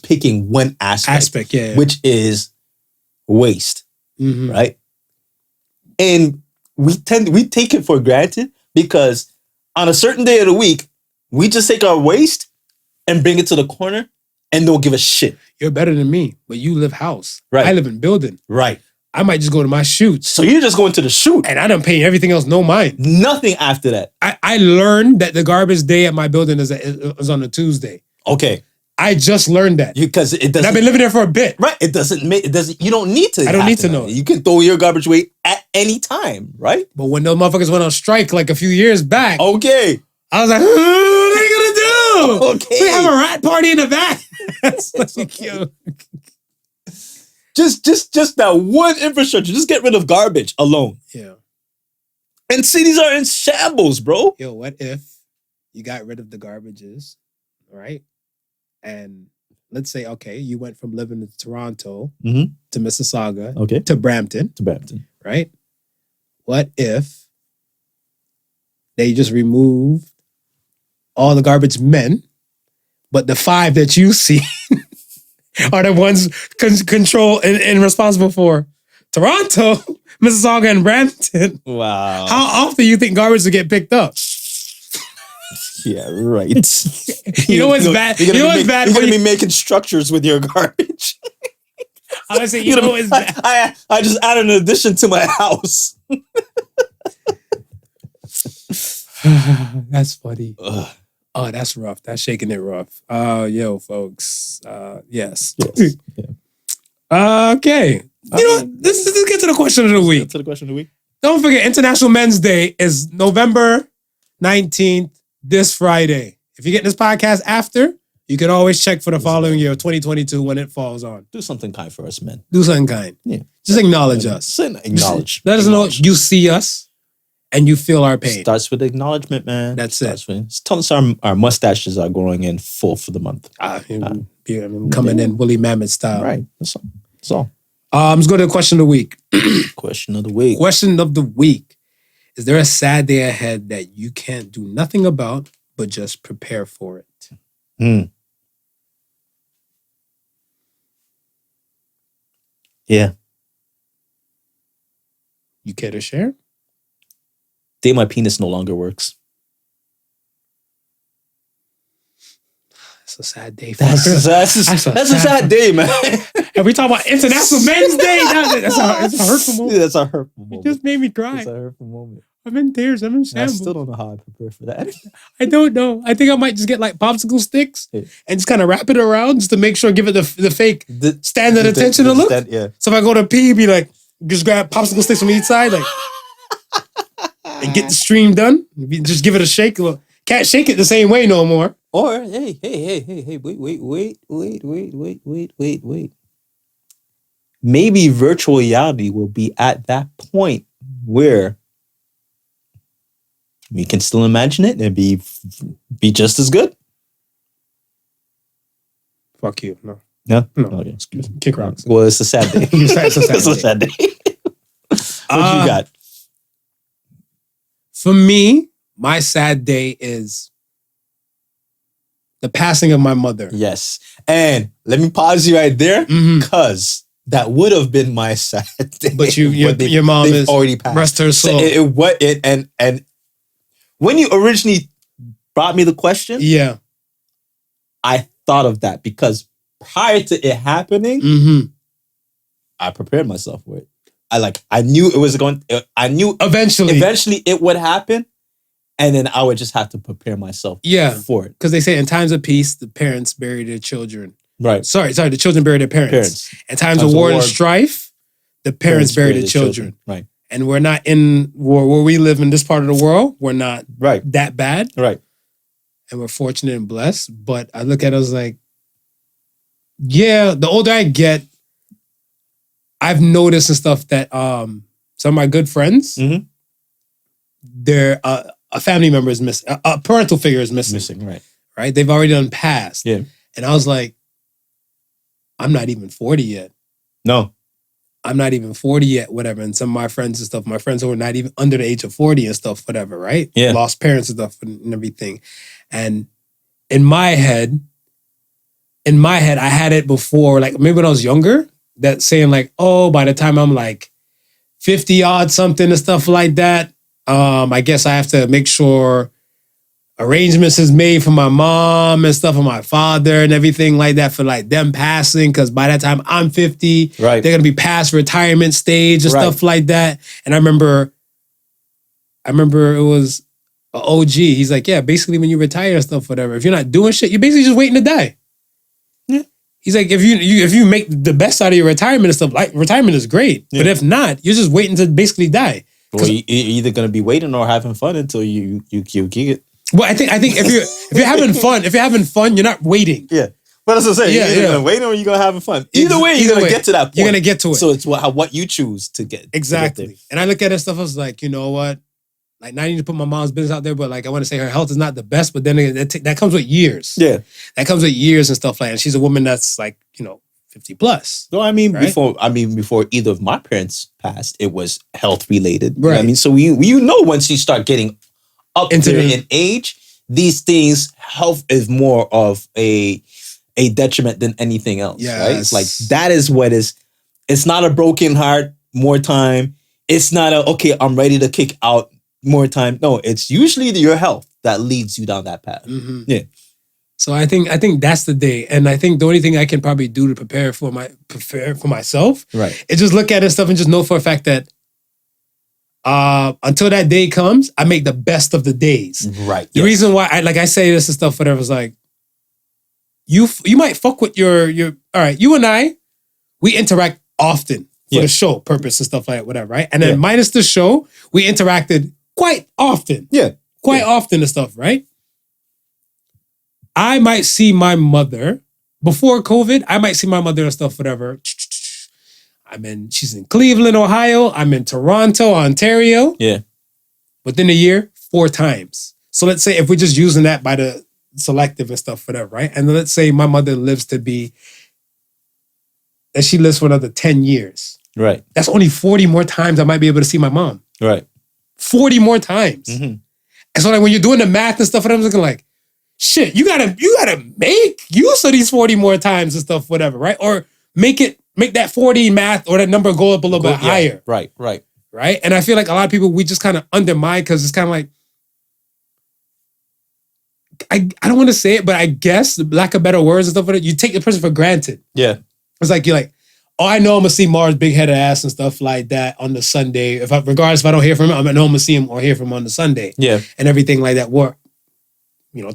picking one aspect, yeah. which is waste. Mm-hmm. Right? And we take it for granted because on a certain day of the week, we just take our waste and bring it to the corner and don't give a shit. You're better than me, but you live house. Right. I live in building. Right. I might just go to my shoots. So you're just going to the shoot. And I done pay everything else, no mind. Nothing after that. I learned that the garbage day at my building is on a Tuesday. Okay. I just learned that. Because it doesn't. And I've been living there for a bit. Right. It doesn't, you don't need to. I don't need to know. You can throw your garbage away at any time, right? But when those motherfuckers went on strike like a few years back. Okay. I was like, what are they gonna do? Okay. We have a rat party in the back. That's so cute. Just that one infrastructure. Just get rid of garbage alone. Yeah. And cities are in shambles, bro. Yo, what if you got rid of the garbages, right? And let's say, okay, you went from living in Toronto to Mississauga to Brampton. Right? What if they just removed all the garbage men, but the 5 that you see are the ones control and responsible for Toronto, Mississauga, and Brampton? Wow. How often do you think garbage will get picked up? Yeah, right. You know what's bad? You're going to be making structures with your garbage. I was saying, what's bad? I just added an addition to my house. That's funny. Ugh. Oh, that's rough. That's shaking it rough. Yo, folks. Yes. Yeah. Okay. Let's get to the question of the week. Don't forget, International Men's Day is November 19th, this Friday. If you're getting this podcast after, you can always check for the following year, 2022, when it falls on. Do something kind for us, men. Do something kind. Yeah. Just acknowledge us. Acknowledge. Let us know you see us and you feel our pain. Starts with acknowledgement, man. That's it. Tell us our mustaches are growing in full for the month. Coming in woolly mammoth style. Right. That's all. Let's go to the question of the week. Question of the week. Question of the week. Is there a sad day ahead that you can't do nothing about, but just prepare for it. Yeah. You care to share? Day my penis no longer works. It's a sad day. That's a sad day, man. And we talk about International Men's Day. It's a hurtful moment. That's a hurtful moment. It just made me cry. It's a hurtful moment. I'm in tears. I'm in I shambles. still don't know how I prepare for that. I don't know. I think I might just get like popsicle sticks and just kind of wrap it around just to make sure, give it the fake standard attention to look. Yeah. So if I go to pee, be like, just grab popsicle sticks from each side, like, and get the stream done. Just give it a shake. Can't shake it the same way no more. Or hey, wait. Maybe virtual reality will be at that point where we can still imagine it and be just as good. Fuck you. No. No? Okay. Kick rocks. Well, it's a sad day. It's a sad day. What you got? For me, my sad day is the passing of my mother. Yes. And let me pause you right there, because that would have been my sad day. But your mom is already passed. Rest her soul. So and when you originally brought me the question, I thought of that because prior to it happening, I prepared myself for it. I knew it was going. I knew eventually it would happen, and then I would just have to prepare myself. For it, because they say in times of peace, the parents bury their children. Right. Sorry. The children bury their parents. In times of war and strife, the parents bury their children. Right. And we're not in war where we live in this part of the world. We're not that bad. Right. And we're fortunate and blessed. But I look at it as like, yeah, the older I get, I've noticed and stuff that some of my good friends, a family member is missing, a parental figure is missing. Right. They've already done passed. Yeah. And I was like, I'm not even 40 yet. No. I'm not even 40 yet, whatever. And some of my friends and stuff, my friends who are not even under the age of 40 and stuff, whatever, right? Yeah. Lost parents and stuff and everything. And in my head, I had it before, like maybe when I was younger, that saying like, oh, by the time I'm like 50 odd something and stuff like that, I guess I have to make sure arrangements is made for my mom and stuff, for my father and everything like that, for like them passing, because by that time I'm 50, they're gonna be past retirement stage and stuff like that. And I remember it was an OG. He's like, yeah, basically when you retire and stuff, whatever, if you're not doing shit, you're basically just waiting to die. Yeah. He's like, if you make the best out of your retirement and stuff, like retirement is great, but if not, you're just waiting to basically die. Well, you're either gonna be waiting or having fun until you gig it. Well, I think if you're having fun, you're not waiting. Yeah. But that's what I'm saying. You're either gonna wait or you're gonna have fun. Either way, you're gonna get to that point. You're gonna get to it. So it's what you choose to get. Exactly. To get and I look at that stuff, I was like, you know what? Like, not even to put my mom's business out there, but like, I want to say her health is not the best, but then that comes with years. Yeah. That comes with years and stuff like that. And she's a woman that's like, 50 plus. No, before either of my parents passed, it was health related. Right. I mean, so once you start getting up there in age, these things, health is more of a detriment than anything else. Yes. Right? It's like that is what is. It's not a broken heart more time. It's not I'm ready to kick out more time. No, it's usually your health that leads you down that path. Mm-hmm. Yeah. So I think that's the day, and I think the only thing I can probably do to prepare for myself, right, is just look at this stuff and just know for a fact that until that day comes, I make the best of the days. Right. The reason why I say this and stuff, whatever, is like you might fuck with your all right. You and I, we interact often for the show purpose and stuff like that, whatever, right? And then minus the show, we interacted quite often. Yeah. Quite often and stuff, right? I might see my mother before COVID. I might see my mother and stuff, whatever. She's in Cleveland, Ohio. I'm in Toronto, Ontario. Yeah. Within a year, 4 times. So let's say if we're just using that by the selective and stuff, whatever, right? And then let's say my mother she lives for another 10 years. Right. That's only 40 more times I might be able to see my mom. Right. 40 more times. Mm-hmm. And so like when you're doing the math and stuff, and I'm looking like, shit, you gotta make use of these 40 more times and stuff, whatever, right? Or make that 40 math or that number go up a little bit higher. Right. Right? And I feel like a lot of people, we just kind of undermine because it's kind of like, I don't want to say it, but I guess, lack of better words and stuff like that, you take the person for granted. Yeah. It's like, you're like, oh, I know I'm going to see Mars big-headed ass and stuff like that on the Sunday. Regardless if I don't hear from him, I know I'm going to see him or hear from him on the Sunday. Yeah. And everything like that. Or,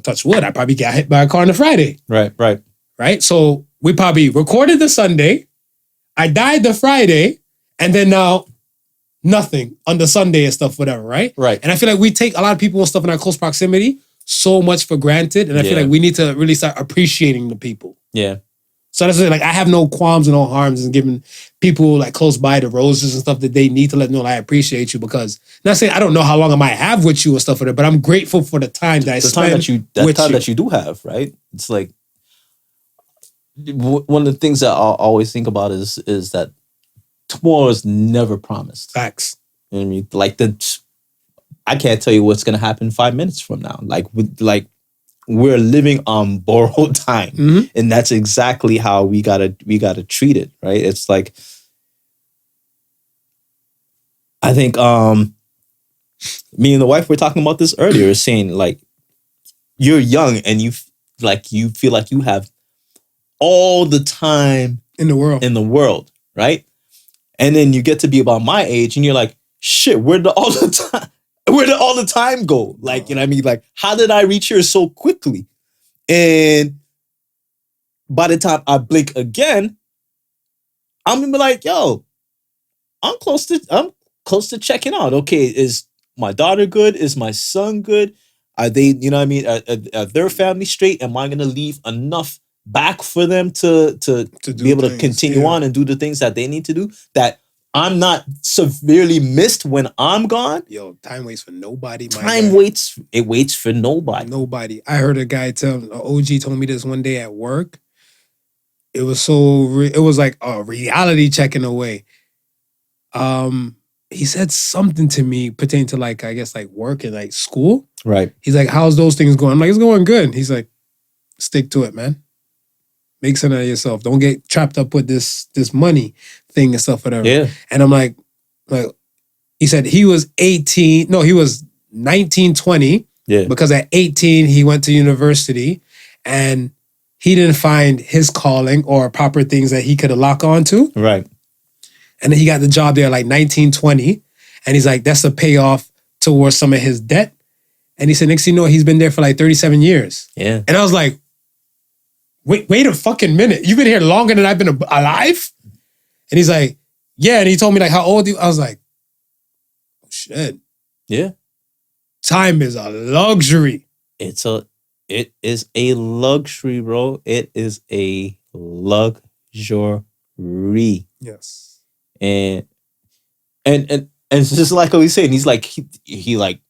touch wood, I probably got hit by a car on the Friday. Right? So we probably recorded the Sunday, I died the Friday, and then now nothing on the Sunday and stuff, whatever, right? Right. And I feel like we take a lot of people and stuff in our close proximity so much for granted. And I feel like we need to really start appreciating the people. Yeah. So that's like, I have no qualms and no harms in giving people like close by the roses and stuff that they need to let them know I appreciate you, because not saying I don't know how long I might have with you and stuff like that, but I'm grateful for the time that I spend with you. The time that you do have, right? It's like, one of the things that I'll always think about is that tomorrow is never promised. Facts. You know what I mean? Like I can't tell you what's gonna happen 5 minutes from now. We're living on borrowed time, and that's exactly how we gotta treat it, right? It's like, I think me and the wife were talking about this earlier, saying like, you're young and you feel like you have all the time in the world, right? And then you get to be about my age and you're like, shit, where did all the time go? Like, you know what I mean? Like, how did I reach here so quickly? And by the time I blink again, I'm gonna be like, yo, I'm close to checking out. Okay, is my daughter good? Is my son good? Are they, you know what I mean? Are their family straight? Am I gonna leave enough back for them to be able to continue on and do the things that they need to do, that I'm not severely missed when I'm gone? Yo, time waits for nobody. It waits for nobody. Nobody. I heard a guy an OG told me this one day at work. It was it was like a reality check in a way. He said something to me pertaining to like, I guess like work and like school. Right. He's like, how's those things going? I'm like, it's going good. He's like, stick to it, man. Make something out of yourself. Don't get trapped up with this money thing and stuff, whatever. Yeah. And I'm like, he said he was 18. No, he was 19, 20. Yeah. Because at 18, he went to university and he didn't find his calling or proper things that he could lock on to. Right. And then he got the job there like 19, 20. And he's like, that's a payoff towards some of his debt. And he said, next thing you know, he's been there for like 37 years. Yeah. And I was like, wait a fucking minute. You've been here longer than I've been alive? And he's like, yeah. And he told me like how old you. I was like, oh shit. Yeah. Time is a luxury. It is a luxury, bro. It is a luxury. Yes. And it's just like what he's saying. He's like, he like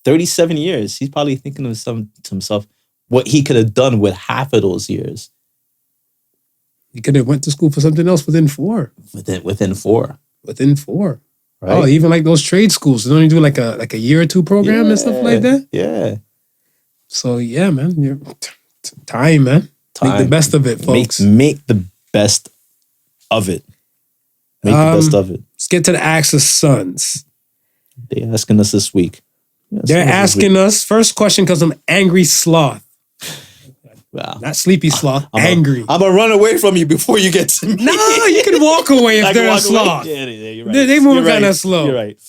37 years. He's probably thinking to himself what he could have done with half of those years. He could have went to school for something else within 4. Within 4. Within 4. Right? Oh, even like those trade schools. They only do like a year or 2 program and stuff like that. Yeah. So yeah, man. Time, man. Make the best of it, folks. Make the best of it. Make the best of it. Let's get to the Axis Sons. They're asking us this week. They're asking us. First question comes from Angry Sloth. Wow. Not Sleepy Sloth. Angry. I'm going to run away from you before you get to me. No, you can walk away if they're a sloth. Yeah, you're right. They move kind of slow. You're right.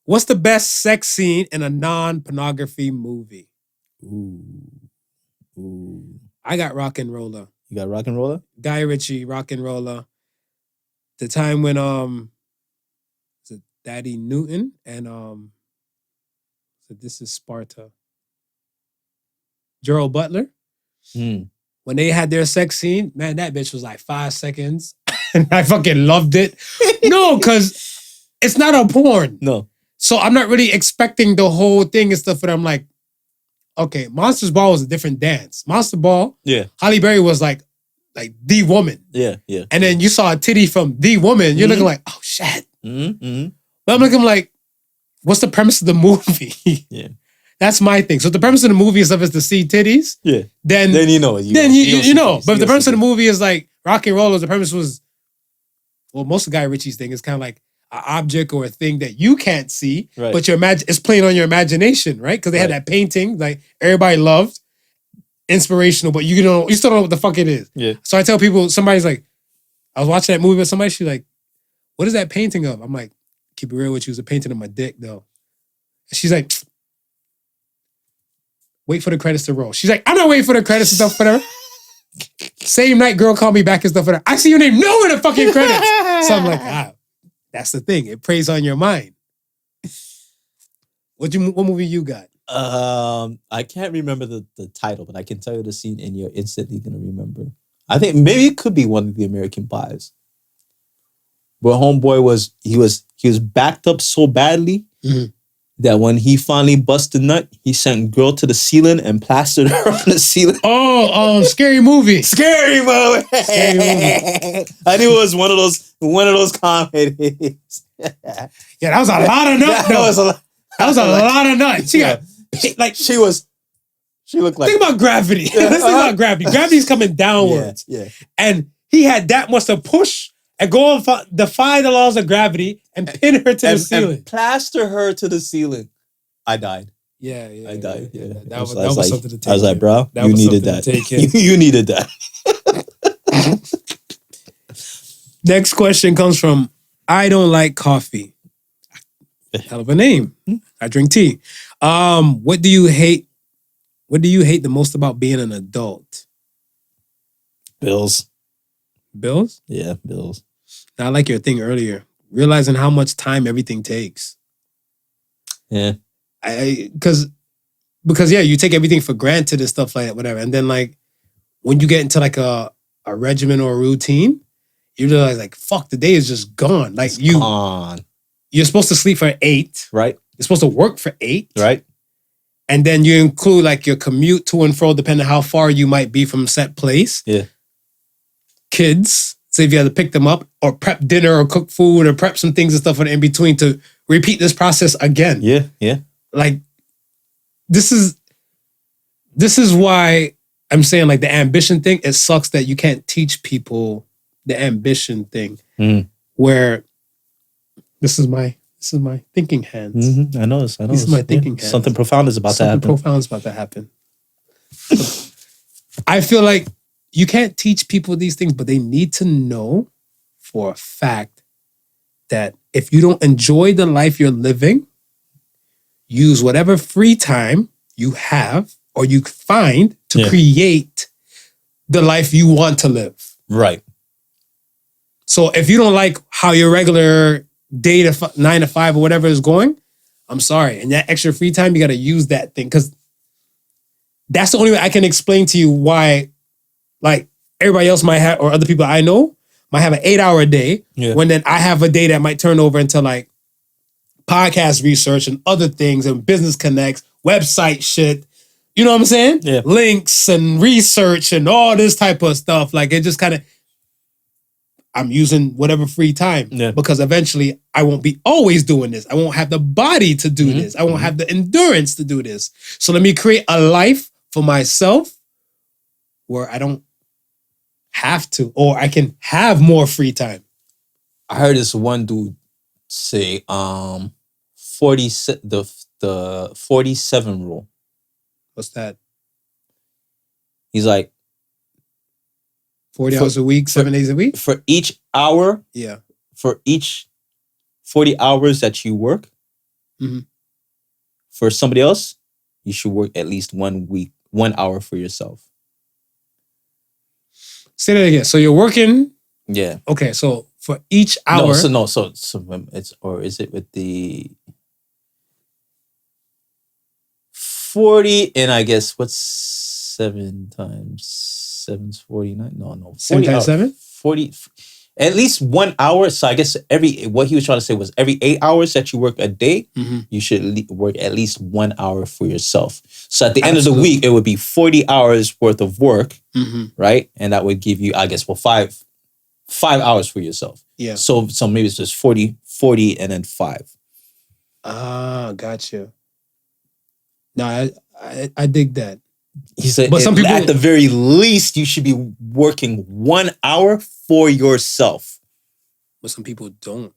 What's the best sex scene in a non-pornography movie? Ooh. I got Rock and Roller. You got Rock and Roller? Guy Ritchie, Rock and Roller. The time when is it Daddy Newton and so this is Sparta. Gerald Butler. When they had their sex scene, man, that bitch was like 5 seconds. And I fucking loved it. No, because it's not a porn. No. So I'm not really expecting the whole thing and stuff, but I'm like, okay, Monsters Ball was a different dance. Monster Ball, yeah. Halle Berry was like the woman. Yeah. And then you saw a titty from the woman, you're looking like, oh shit. Mm-hmm. But I'm looking like, what's the premise of the movie? Yeah. That's my thing. So if the premise of the movie and stuff is to see titties, Yeah. then you know. you know. But if the premise of the movie is like rock and roll, the premise was, well, most of Guy Ritchie's thing is kind of like an object or a thing that you can't see, Right. but it's playing on your imagination, right? Because they had that painting, like everybody loved, inspirational, but you still don't know what the fuck it is. Yeah. So I tell people, somebody's like, I was watching that movie with somebody, she's like, what is that painting of? I'm like, keep it real with you, it was a painting of my dick, though. And she's like, wait for the credits to roll. She's like, I'm not waiting for the credits and stuff, whatever. Same night, girl called me back and stuff, whatever. I see your name nowhere in the fucking credits. So I'm like, that's the thing. It preys on your mind. What movie you got? I can't remember the title, but I can tell you the scene and you're instantly gonna remember. I think maybe it could be one of the American Pies. Where homeboy was backed up so badly that when he finally busted nut, he sent girl to the ceiling and plastered her on the ceiling. Oh, Scary Movie. Scary movie. I knew it was one of those comedies. Yeah, that was a lot of nuts. That was a lot of nuts. She looked like. Think about gravity. Let's think about gravity. Gravity's coming downwards. Yeah. And he had that much to push and go and defy the laws of gravity and pin her to the ceiling. And plaster her to the ceiling. I died. Yeah. I died. Yeah. That was something to take. I was like, bro, that you was needed something that. to take in. You needed that. Next question comes from I Don't Like Coffee. Hell of a name. I drink tea. What do you hate? What do you hate the most about being an adult? Bills. Bills? Yeah, bills. Now, I like your thing earlier. Realizing how much time everything takes. Yeah. Because you take everything for granted and stuff like that, whatever. And then like when you get into like a regimen or a routine, you realize like, fuck, the day is just gone. Like you're supposed to sleep for 8. Right. You're supposed to work for 8. Right. And then you include like your commute to and fro, depending on how far you might be from set place. Yeah. Kids, say if you had to pick them up or prep dinner or cook food or prep some things and stuff in between to repeat this process again. Yeah. Like this is why I'm saying like the ambition thing, it sucks that you can't teach people the ambition thing where this is my thinking hands. Mm-hmm. I know this. This is my thinking hands. Something profound is about to happen. Something profound is about to happen. I feel like you can't teach people these things, but they need to know for a fact that if you don't enjoy the life you're living, use whatever free time you have or you find to create the life you want to live. Right. So if you don't like how your regular day to 9 to 5 or whatever is going, I'm sorry. And that extra free time, you got to use that thing because that's the only way I can explain to you why, like everybody else might have, or other people I know might have an 8-hour day. Yeah. When then I have a day that might turn over into like podcast research and other things and business connects, website shit. You know what I'm saying? Yeah. Links and research and all this type of stuff. Like it just kind of, I'm using whatever free time because eventually I won't be always doing this. I won't have the body to do this. I won't have the endurance to do this. So let me create a life for myself where I don't have to, or I can have more free time. I heard this one dude say the 47 rule. What's that? He's like 40 hours a week, 7 days a week? For each hour, for each 40 hours that you work, for somebody else, you should work at least 1 hour for yourself. Say that again. So you're working. Yeah. Okay. So for each hour. So it's, or is it with the 40 and I guess what's 7 times 7's 49? No. 7 times 7? 40. At least 1 hour. So I guess what he was trying to say was every 8 hours that you work a day, you should work at least 1 hour for yourself. So at the end of the week, it would be 40 hours worth of work, right? And that would give you, I guess, 5 hours for yourself. Yeah. So maybe it's just 40, and then 5. Gotcha. No, I dig that. He said, But some people- at the very least, you should be working 1 hour for yourself. But some people don't.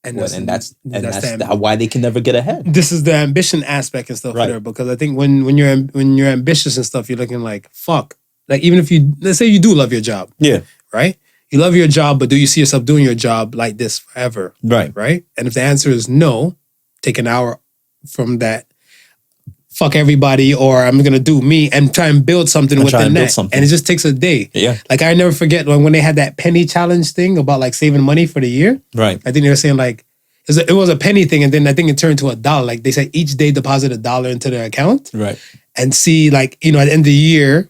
And that's the why they can never get ahead. This is the ambition aspect and stuff Right. there, because I think when you're ambitious and stuff, you're looking like, fuck. Like, even if let's say you do love your job, Yeah. right? You love your job, but do you see yourself doing your job like this forever? Right. Right? And if the answer is no, take an hour from that, fuck everybody, or I'm gonna do me and try and build something within that. And it just takes a day. Yeah. Like, I never forget when they had that penny challenge thing about like saving money for the year. Right. I think they were saying like it was a penny thing, and then I think it turned to $1. Like, they said each day deposit $1 into their account. Right. And see, like, at the end of the year,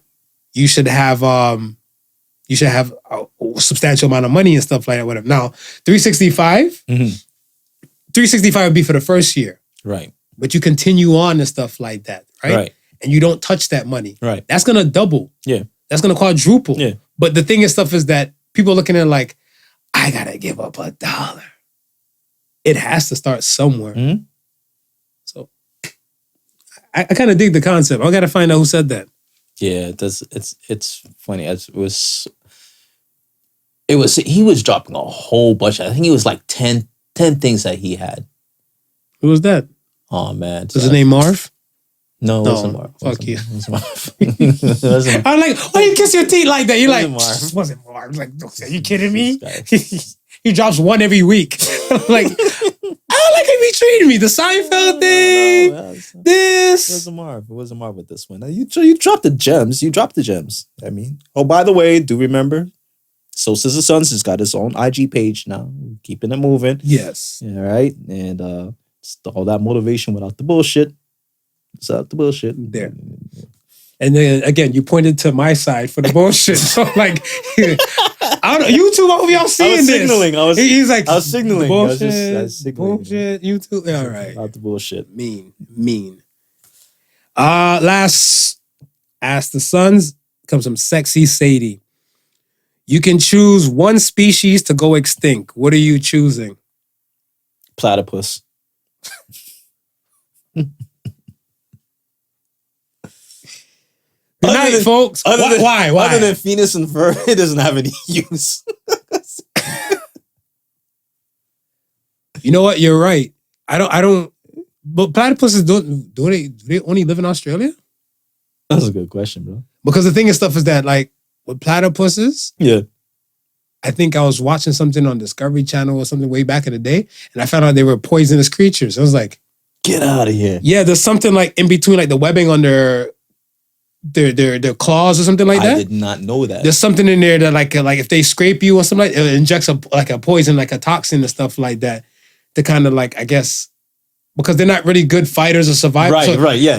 you should have a substantial amount of money and stuff like that, whatever. Now, 365, 365 would be for the first year. Right. But you continue on and stuff like that, right? Right. And you don't touch that money. Right. That's gonna double. Yeah. That's gonna quadruple. Yeah. But the thing is stuff is that people are looking at it like, I gotta give up $1. It has to start somewhere. Mhm. So I kind of dig the concept. I gotta find out who said that. Yeah, it's funny. He was dropping a whole bunch. I think it was like 10 things that he had. Who was that? Oh man. Was his name Marv? No, it wasn't Marv. Fuck you. It wasn't Marv. It wasn't I'm like, why you kiss your teeth like that? You're like, Marv. wasn't Marv. Like, are you kidding me? This He drops one every week. Like, I don't like how he treating me. The Seinfeld thing. It This. wasn't Marv. It wasn't Marv with this one. You dropped the gems. You dropped the gems. I mean, oh, by the way, do remember, So Sister Sons has got his own IG page now. Keeping it moving. Yes. All right. And just all that motivation without the bullshit. It's out the bullshit. There. And then again, you pointed to my side for the bullshit. So like, I don't know. YouTube, I hope y'all seeing this. He's like, I was signaling. Bullshit. I was signaling. Bullshit. YouTube. All right. Out the bullshit. Mean. Last Ask the Sons comes from Sexy Sadie. You can choose one species to go extinct. What are you choosing? Platypus. Good night, folks. Why? Other than Venus and Fur, it doesn't have any use. You know what? You're right. I don't. But platypuses do they only live in Australia? That's a good question, bro. Because the thing is stuff is that like with platypuses, Yeah. I think I was watching something on Discovery Channel or something way back in the day, and I found out they were poisonous creatures. I was like, get out of here. Yeah, there's something like in between like the webbing on their claws or something like that. I did not know that. There's something in there that like if they scrape you or something like it injects a poison, like a toxin and stuff like that to kind of like, I guess, because they're not really good fighters or survivors. Right. Yeah.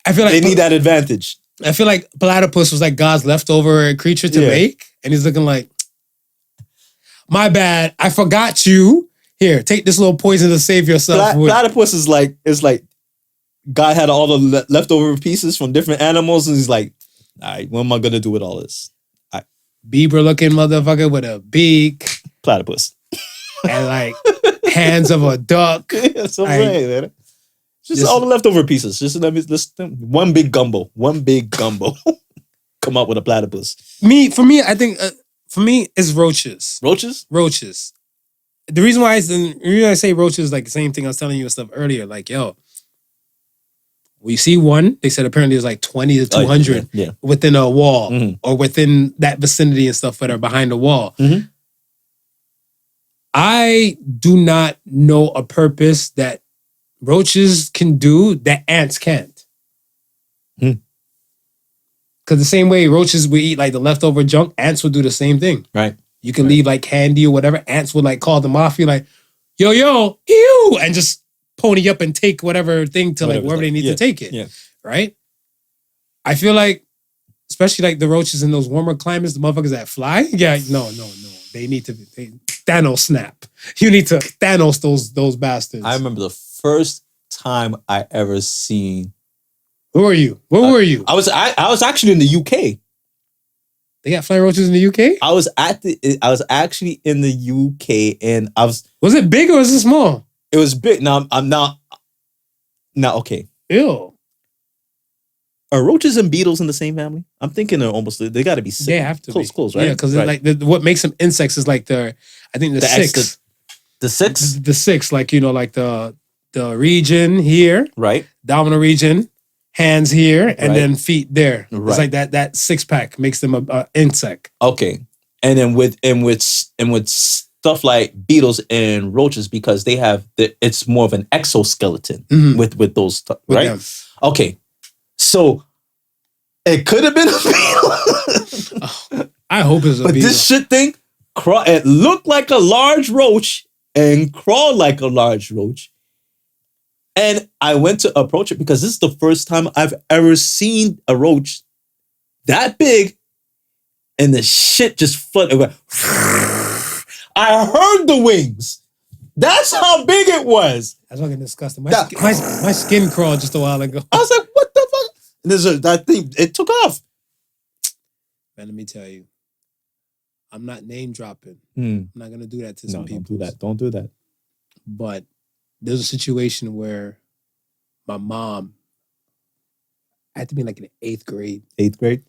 I feel like they need that advantage. I feel like platypus was like God's leftover creature to make, and he's looking like, my bad, I forgot you. Here, take this little poison to save yourself. Platypus is like God had all the leftover pieces from different animals, and he's like, all right, what am I gonna do with all this? Bieber looking motherfucker with a beak. Platypus. And like hands of a duck. That's what I'm saying, man. Just all the leftover pieces. Just one big gumbo. Come up with a platypus. For me, I think it's roaches. Roaches? The reason why I say roaches is like the same thing I was telling you and stuff earlier. Like, yo, we see one, they said apparently there's like 20 to 200 within a wall or within that vicinity and stuff that are behind the wall. Mm-hmm. I do not know a purpose that roaches can do that ants can't. Because the same way roaches will eat like the leftover junk, ants will do the same thing. Right. You can leave like candy or whatever. Ants will like call the mafia like, yo, ew, and just pony up and take whatever thing to like wherever they need to take it. Yeah. Right? I feel like, especially like the roaches in those warmer climates, the motherfuckers that fly. Yeah, no. They need to Thanos snap. You need to Thanos those bastards. I remember the first time I ever seen. Who are you? Where were you? I was actually in the UK. They got flying roaches in the UK? I was actually in the UK, and I was. Was it big or was it small? It was big. Now I'm now okay. Ew. Are roaches and beetles in the same family? I'm thinking they got to be They have to close, right? Yeah, because right. like what makes them insects is like I think the six. The six? The six, like, you know, like the region here. Right. Abdominal region, hands here, and right. then feet there. Right. It's like that 6-pack makes them a insect. Okay. And then with stuff like beetles and roaches, because they have it's more of an exoskeleton with those stuff, right? Them. Okay. So it could have been a beetle. I hope it's a beetle. But this shit thing, it looked like a large roach and crawled like a large roach. And I went to approach it because this is the first time I've ever seen a roach that big and the shit just fluttered. I heard the wings. That's how big it was. That's fucking disgusting. My skin crawled just a while ago. I was like, what the fuck? And that thing, it took off. Man, let me tell you. I'm not name dropping. I'm not going to do that to some people. Don't do that. But there's a situation where my mom, I had to be like in the 8th grade. 8th grade?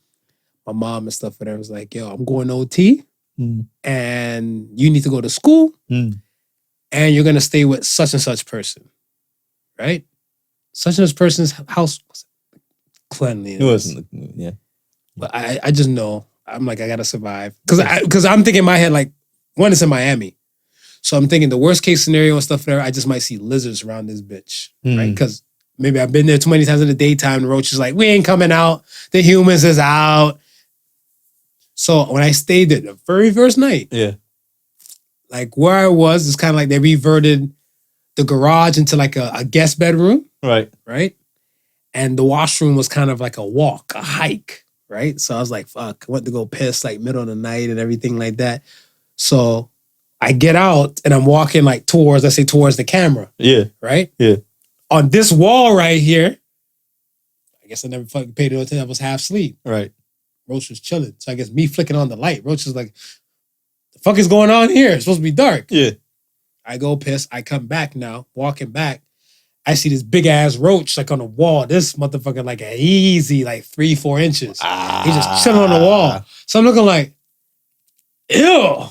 My mom and stuff, and I was like, yo, I'm going to OT, and you need to go to school, and you're going to stay with such and such person, right? Such and such person's house was cleanliness. It wasn't, yeah. But I just know, I'm like, I got to survive. Because I'm thinking in my head, like, one is in Miami. So I'm thinking the worst case scenario and stuff there, I just might see lizards around this bitch, right? Because maybe I've been there too many times in the daytime. The roach is like, we ain't coming out. The humans is out. So when I stayed there the very first night, like where I was, it's kind of like they reverted the garage into like a guest bedroom. Right. Right. And the washroom was kind of like a walk, a hike. Right. So I was like, fuck, I went to go piss like middle of the night and everything like that. So I get out and I'm walking like towards the camera. Yeah. Right? Yeah. On this wall right here, I guess I never fucking paid attention. I was half asleep. Right. Roach was chilling. So I guess me flicking on the light, Roach is like, the fuck is going on here? It's supposed to be dark. Yeah. I go piss. I come back now, walking back. I see this big ass roach like on the wall. This motherfucker like an easy like 3-4 inches. He's just chilling on the wall. So I'm looking like, ew.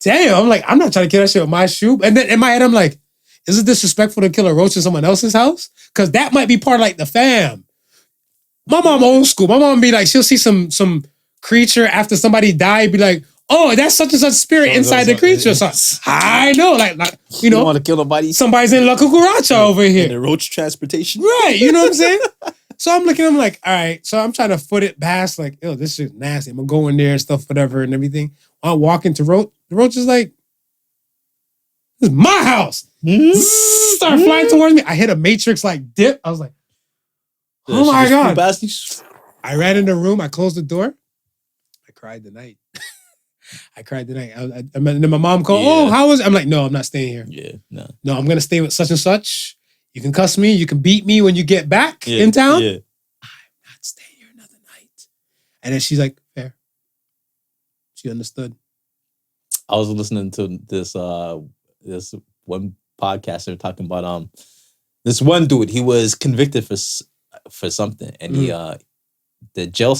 Damn, I'm like, I'm not trying to kill that shit with my shoe. And then in my head, I'm like, is it disrespectful to kill a roach in someone else's house? Because that might be part of like the fam. My mom old school. My mom be like, she'll see some creature after somebody died, be like, oh, that's such and such spirit inside the creature. So I know, like you know, don't want to kill nobody. Somebody's in La Cucaracha over here. In the roach transportation. Right, you know what I'm saying? So I'm looking, I'm like, all right. So I'm trying to foot it past, like, oh, this shit's nasty. I'm gonna go in there and stuff, whatever, and everything. I'm walking to roach. The roach is like, this is my house. Start flying towards me. I hit a matrix like dip. I was like, oh my God. I ran in the room. I closed the door. I cried the night. And then my mom called, oh, how was it? I'm like, no, I'm not staying here. Yeah, no. No, I'm going to stay with such and such. You can cuss me. You can beat me when you get back in town. Yeah. I'm not staying here another night. And then she's like, fair. She understood. I was listening to this one podcast. They were talking about this one dude. He was convicted for something, and he the jail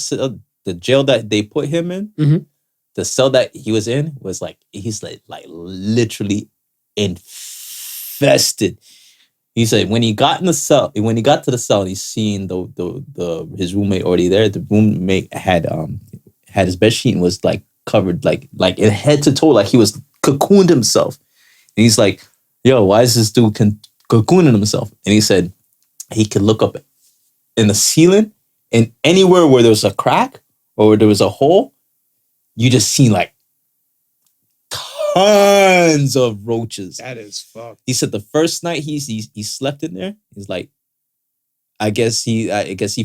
that they put him in, the cell that he was in was like he's like literally infested. He said when he got to the cell, he's seen the his roommate already there. The roommate had his bed sheet and was like covered like in head to toe, like he was cocooned himself. And he's like, yo, why is this dude cocooning himself? And he said he could look up in the ceiling and anywhere where there was a crack or where there was a hole, you just see like tons of roaches. That is fucked. He said the first night he slept in there, he's like, I guess he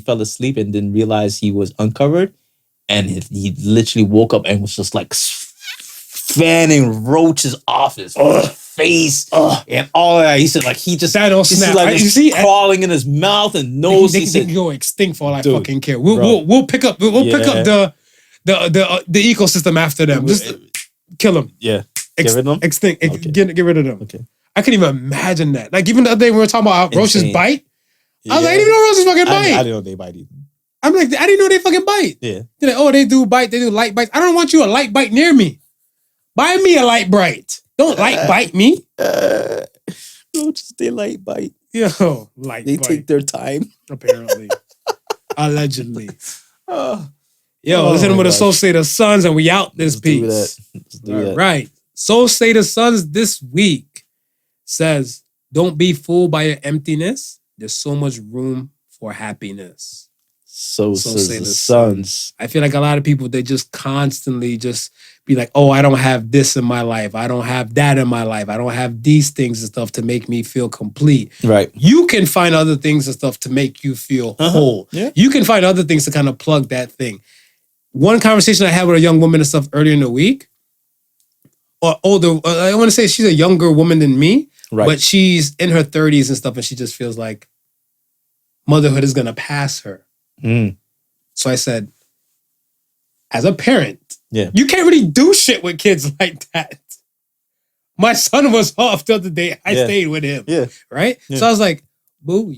fell asleep and didn't realize he was uncovered. And he literally woke up and was just like fanning roaches off his face and all that. He said like he just crawling in his mouth and nose. They can go extinct for all I fucking care. We'll pick up the ecosystem after them. Just kill them. Yeah. Get rid of them? Extinct. Okay. Get rid of them. Okay. I couldn't even imagine that. Like even the other day when we were talking about Roach's bite, I was like, I didn't even know Roaches fucking bite. I didn't know they bite either. I'm like, I didn't know they fucking bite. Yeah. They're like, oh, they do bite. They do light bites. I don't want you a light bite near me. Buy me a light bite. Don't light bite me. Roaches, they light bite. Yo, light They bite. take their time. Apparently. Allegedly. Oh, Listen with the Soul State of Sons, and we out this piece. Let's do that. Right. Soul State of Sons this week says, don't be fooled by your emptiness. There's so much room for happiness. So says the sons. I feel like a lot of people, they just constantly just be like, oh, I don't have this in my life. I don't have that in my life. I don't have these things and stuff to make me feel complete. Right. You can find other things and stuff to make you feel whole. Yeah. You can find other things to kind of plug that thing. One conversation I had with a young woman and stuff earlier in the week, or older, I want to say she's a younger woman than me, Right. but she's in her 30s and stuff, and she just feels like motherhood is going to pass her. Mm. So I said, as a parent, Yeah. you can't really do shit with kids like that. My son was off the other day. I stayed with him. Yeah. Right? Yeah. So I was like, boo,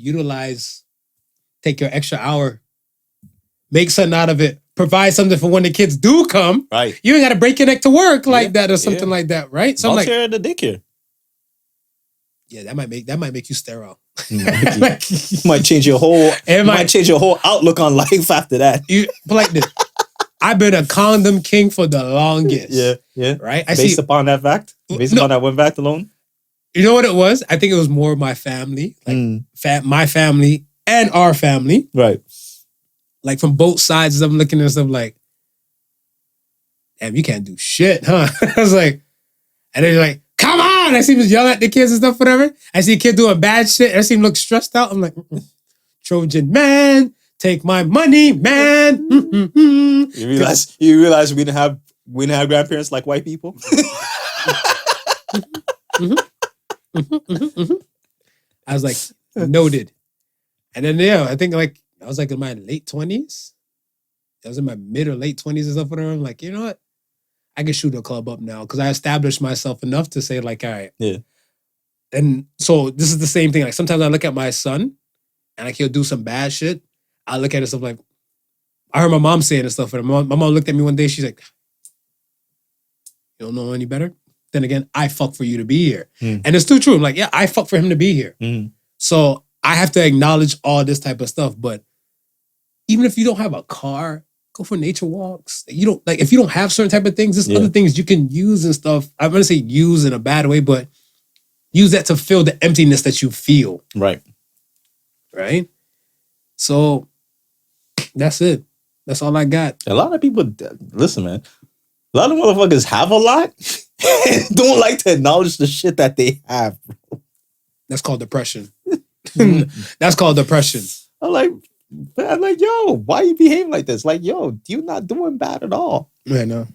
take your extra hour, make something out of it, provide something for when the kids do come. Right. You ain't got to break your neck to work like that or something like that, right? So I'm like, at the daycare. yeah, that might make you sterile. Might change your whole outlook on life after that. But like this, I've been a condom king for the longest. Yeah. Right? Based upon that fact? Upon that one fact alone? You know what it was? I think it was more my family, like my family and our family. Right. Like from both sides, as I'm looking at stuff like, damn, you can't do shit, huh? I was like, and then you're like, come on! I see him yell at the kids and stuff, whatever. I see a kid doing bad shit. I see him look stressed out. I'm like, Trojan man, take my money, man. You realize we didn't have grandparents like white people? I was like, noted. And then I think like I was like in my late 20s. I was in my mid or late 20s and stuff, whatever. I'm like, you know what? I can shoot a club up now because I established myself enough to say like, all right. Yeah. And so this is the same thing. Like sometimes I look at my son and like he'll do some bad shit. I look at it stuff like, I heard my mom saying this stuff. And my mom looked at me one day. She's like, you don't know any better? Then again, I fuck for you to be here. And it's too true. I'm like, yeah, I fuck for him to be here. So I have to acknowledge all this type of stuff. But even if you don't have a car, go for nature walks. You don't like if you don't have certain type of things, there's other things you can use and stuff. I'm gonna say use in a bad way, but use that to fill the emptiness that you feel. Right. Right? So that's it. That's all I got. A lot of people, listen, man. A lot of motherfuckers have a lot and don't like to acknowledge the shit that they have, bro. That's called depression. That's called depression. I'm like, yo, why you behaving like this? Like, yo, you're not doing bad at all. Yeah, no.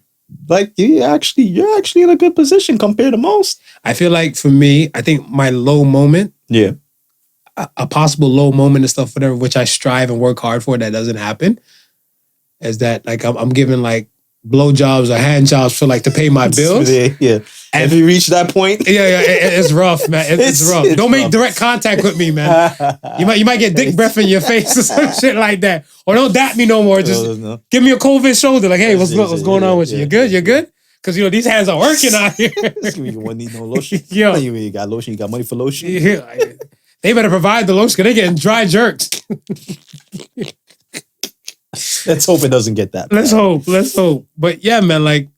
Like, you're actually in a good position compared to most. I feel like for me, I think my low moment, a possible low moment and stuff, whatever, which I strive and work hard for, that doesn't happen, is that like I'm giving like blowjobs or hand jobs for like to pay my bills. Yeah. And if you reach that point, it's rough, man. It's rough. Don't make direct contact with me, man. You might get dick breath in your face or some shit like that, or don't dap me no more. Just give me a COVID shoulder, like, hey, what's going on with you? You good? You good? Because these hands are working out here. You won't need no lotion. Yo, you got lotion. You got money for lotion. Yeah, they better provide the lotion because they're getting dry jerked. Let's hope it doesn't get that. Let's hope. But yeah, man, like,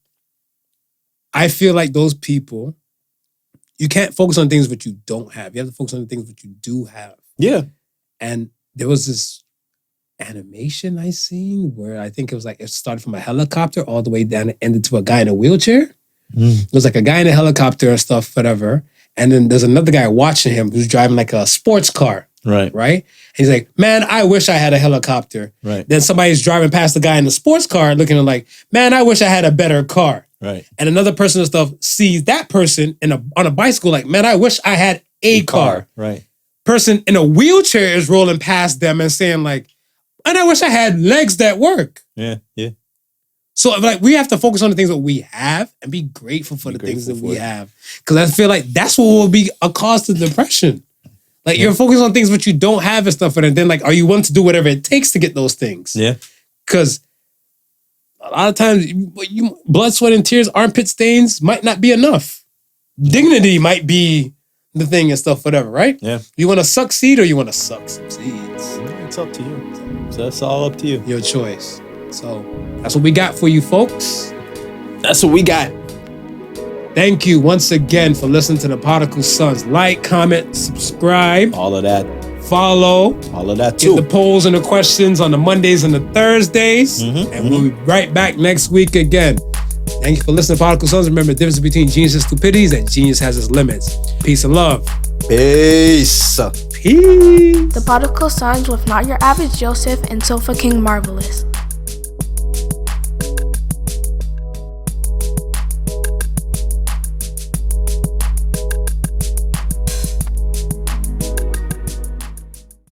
I feel like those people, you can't focus on things that you don't have. You have to focus on the things that you do have. Yeah. And there was this animation I seen where I think it started from a helicopter all the way down and ended to a guy in a wheelchair. It was like a guy in a helicopter and stuff, whatever. And then there's another guy watching him who's driving like a sports car. Right. And he's like, man, I wish I had a helicopter. Right. Then somebody's driving past the guy in the sports car looking at like, man, I wish I had a better car. Right. And another person and stuff sees that person on a bicycle like, man, I wish I had a car. Right. Person in a wheelchair is rolling past them and saying like, and I wish I had legs that work. Yeah. So like we have to focus on the things that we have and be grateful for the things that we have. Because I feel like that's what will be a cause to depression. Like you're focused on things which you don't have and stuff, and then like, are you willing to do whatever it takes to get those things? Yeah. Because a lot of times, blood, sweat, and tears, armpit stains might not be enough. Dignity might be the thing and stuff, whatever, right? Yeah. You want to succeed or you want to suck some seeds? It's up to you. So that's all up to you. Your choice. So that's what we got for you, folks. That's what we got. Thank you once again for listening to the Podical Sons. Like, comment, subscribe. All of that. Follow. All of that too. Get the polls and the questions on the Mondays and the Thursdays. And we'll be right back next week again. Thank you for listening to Podical Sons. Remember, the difference between genius and stupidity is that genius has its limits. Peace and love. Peace. Peace. The Podical Sons with not your average Joseph and Sofa King Marvelous.